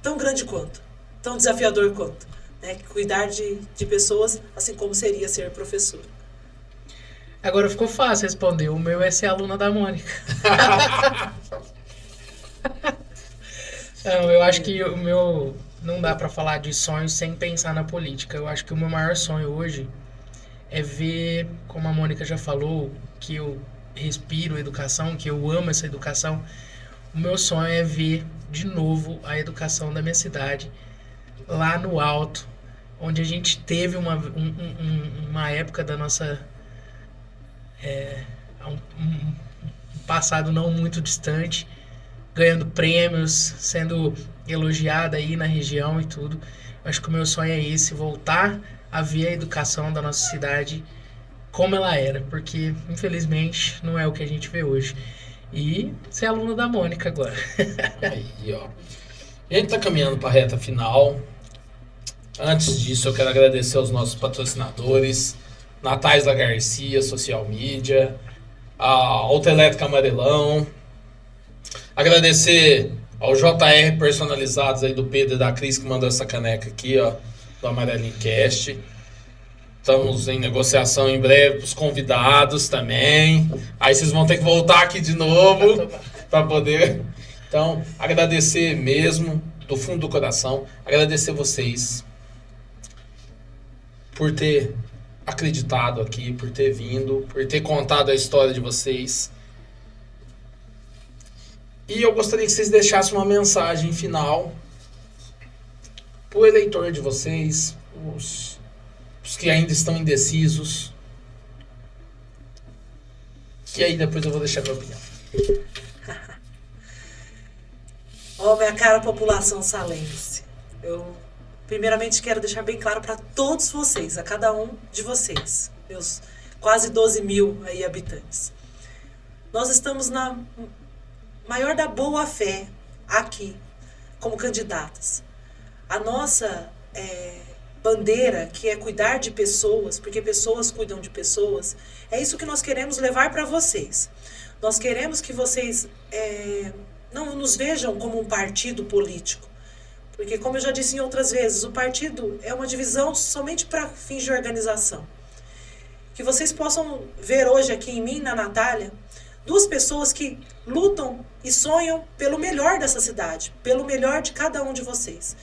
tão grande quanto, tão desafiador quanto, né, cuidar de pessoas, assim como seria ser professora. Agora ficou fácil responder. O meu é ser aluna da Mônica. Não, eu acho que o meu... Não dá pra falar de sonho sem pensar na política. Eu acho que o meu maior sonho hoje é ver, como a Mônica já falou, que eu respiro educação, que eu amo essa educação. O meu sonho é ver de novo a educação da minha cidade lá no alto, onde a gente teve uma época da nossa... um passado não muito distante, ganhando prêmios, sendo elogiada aí na região e tudo. Acho que o meu sonho é esse, voltar a ver a educação da nossa cidade como ela era, porque infelizmente não é o que a gente vê hoje. E ser aluno da Mônica agora. Aí, ó. A gente tá caminhando para a reta final. Antes disso, eu quero agradecer aos nossos patrocinadores, Natália Garcia, Social Media, a Autoelétrica Amarelão. Agradecer ao JR Personalizados aí do Pedro e da Cris, que mandou essa caneca aqui, ó, do Amarelinho Cast. Estamos em negociação em breve com os convidados também. Aí vocês vão ter que voltar aqui de novo para poder. Então, agradecer mesmo, do fundo do coração, agradecer vocês por ter acreditado aqui, por ter vindo, por ter contado a história de vocês. E eu gostaria que vocês deixassem uma mensagem final pro eleitor de vocês, os que ainda estão indecisos. E aí depois eu vou deixar minha opinião. Ó, minha cara população salense. Eu primeiramente quero deixar bem claro para todos vocês, a cada um de vocês, meus quase 12 mil aí habitantes. Nós estamos na maior da boa fé aqui, como candidatas. A nossa bandeira, que é cuidar de pessoas, porque pessoas cuidam de pessoas, é isso que nós queremos levar para vocês. Nós queremos que vocês não nos vejam como um partido político, porque, como eu já disse em outras vezes, o partido é uma divisão somente para fins de organização. Que vocês possam ver hoje aqui em mim, na Natália, duas pessoas que lutam e sonham pelo melhor dessa cidade, pelo melhor de cada um de vocês.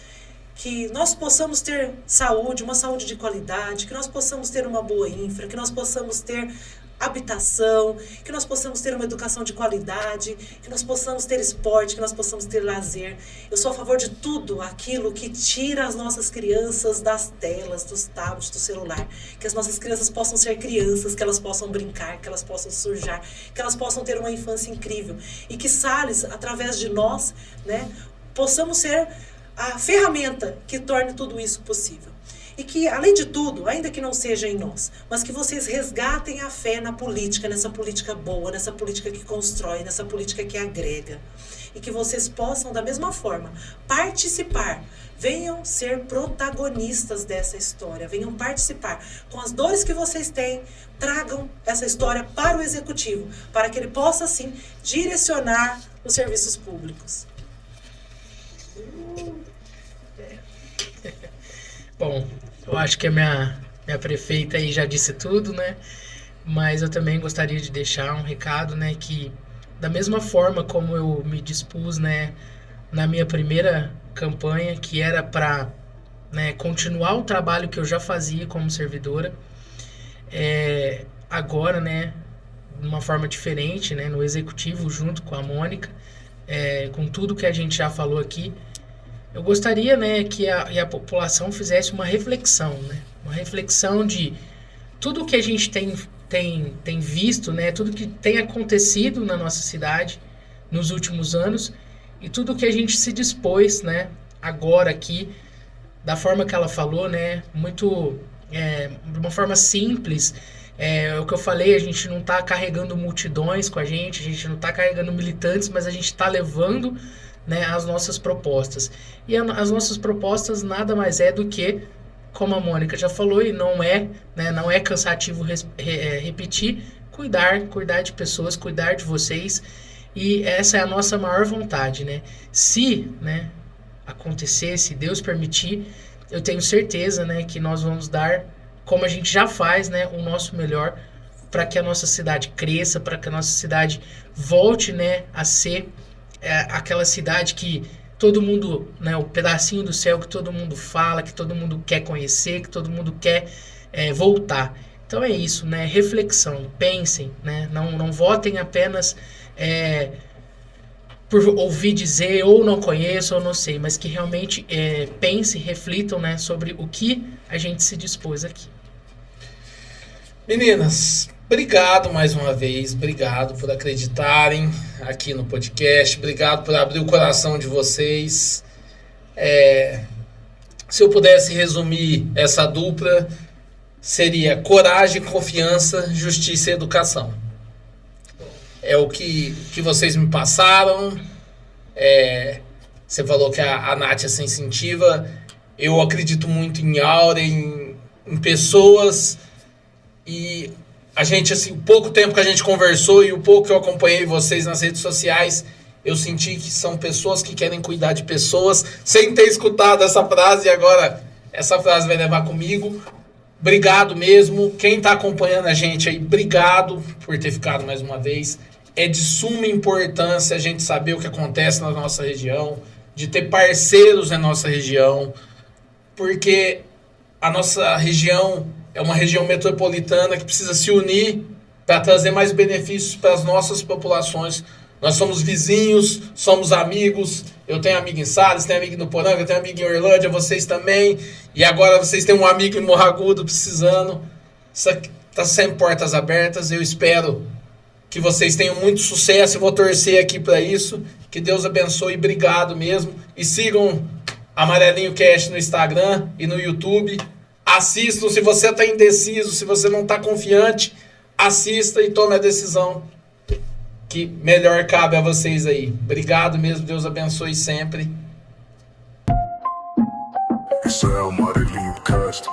Que nós possamos ter saúde, uma saúde de qualidade, que nós possamos ter uma boa infra, que nós possamos ter habitação, que nós possamos ter uma educação de qualidade, que nós possamos ter esporte, que nós possamos ter lazer. Eu sou a favor de tudo aquilo que tira as nossas crianças das telas, dos tablets, do celular. Que as nossas crianças possam ser crianças, que elas possam brincar, que elas possam sujar, que elas possam ter uma infância incrível. E que Sales, através de nós, né, possamos ser a ferramenta que torne tudo isso possível. E que, além de tudo, ainda que não seja em nós, mas que vocês resgatem a fé na política, nessa política boa, nessa política que constrói, nessa política que agrega. E que vocês possam, da mesma forma, participar. Venham ser protagonistas dessa história, venham participar. Com as dores que vocês têm, tragam essa história para o executivo, para que ele possa, assim, direcionar os serviços públicos. Bom, eu acho que a minha prefeita aí já disse tudo, né? Mas eu também gostaria de deixar um recado, né? Que da mesma forma como eu me dispus, né? Na minha primeira campanha, que era para, né, continuar o trabalho que eu já fazia como servidora, agora, né? De uma forma diferente, né? No executivo, junto com a Mônica, com tudo que a gente já falou aqui, eu gostaria, né, que a população fizesse uma reflexão, né? Uma reflexão de tudo que a gente tem visto, né? Tudo que tem acontecido na nossa cidade nos últimos anos e tudo que a gente se dispôs, né, agora aqui, da forma que ela falou, né? Muito, de uma forma simples. O que eu falei, a gente não está carregando multidões com a gente não está carregando militantes, mas a gente está levando, né, as nossas propostas. E as nossas propostas nada mais é do que, como a Mônica já falou, e não é, né, não é cansativo repetir, cuidar de pessoas, cuidar de vocês, e essa é a nossa maior vontade, né? Se, né, acontecer, se Deus permitir, eu tenho certeza, né, que nós vamos dar, como a gente já faz, né, o nosso melhor para que a nossa cidade cresça, para que a nossa cidade volte, né, a ser aquela cidade que todo mundo, né, o pedacinho do céu que todo mundo fala, que todo mundo quer conhecer, que todo mundo quer voltar. Então é isso, né? Reflexão, pensem, né? Não votem apenas por ouvir dizer, ou não conheço, ou não sei, mas que realmente pensem, reflitam, né, sobre o que a gente se dispôs aqui. Meninas, obrigado mais uma vez, obrigado por acreditarem aqui no podcast, obrigado por abrir o coração de vocês. Se eu pudesse resumir essa dupla, seria coragem, confiança, justiça e educação. É o que vocês me passaram. Você falou que a Nath é sensitiva. Eu acredito muito em aura, em pessoas. E a gente, assim, o pouco tempo que a gente conversou e o pouco que eu acompanhei vocês nas redes sociais, eu senti que são pessoas que querem cuidar de pessoas, sem ter escutado essa frase, e agora essa frase vai levar comigo. Obrigado mesmo. Quem está acompanhando a gente aí, obrigado por ter ficado mais uma vez. É de suma importância a gente saber o que acontece na nossa região, de ter parceiros na nossa região, porque a nossa região é uma região metropolitana que precisa se unir para trazer mais benefícios para as nossas populações. Nós somos vizinhos, somos amigos. Eu tenho amigo em Salles, tenho amigo no Poranga, tenho amigo em Orlândia, vocês também. E agora vocês têm um amigo em Morro Agudo precisando. Isso aqui está sempre portas abertas. Eu espero que vocês tenham muito sucesso. Eu vou torcer aqui para isso. Que Deus abençoe. Obrigado mesmo. E sigam Amarelinho Cast no Instagram e no YouTube. Assistam. Se você está indeciso, se você não está confiante, assista e tome a decisão que melhor cabe a vocês aí. Obrigado mesmo, Deus abençoe sempre. Isso é Amarelinho Cast.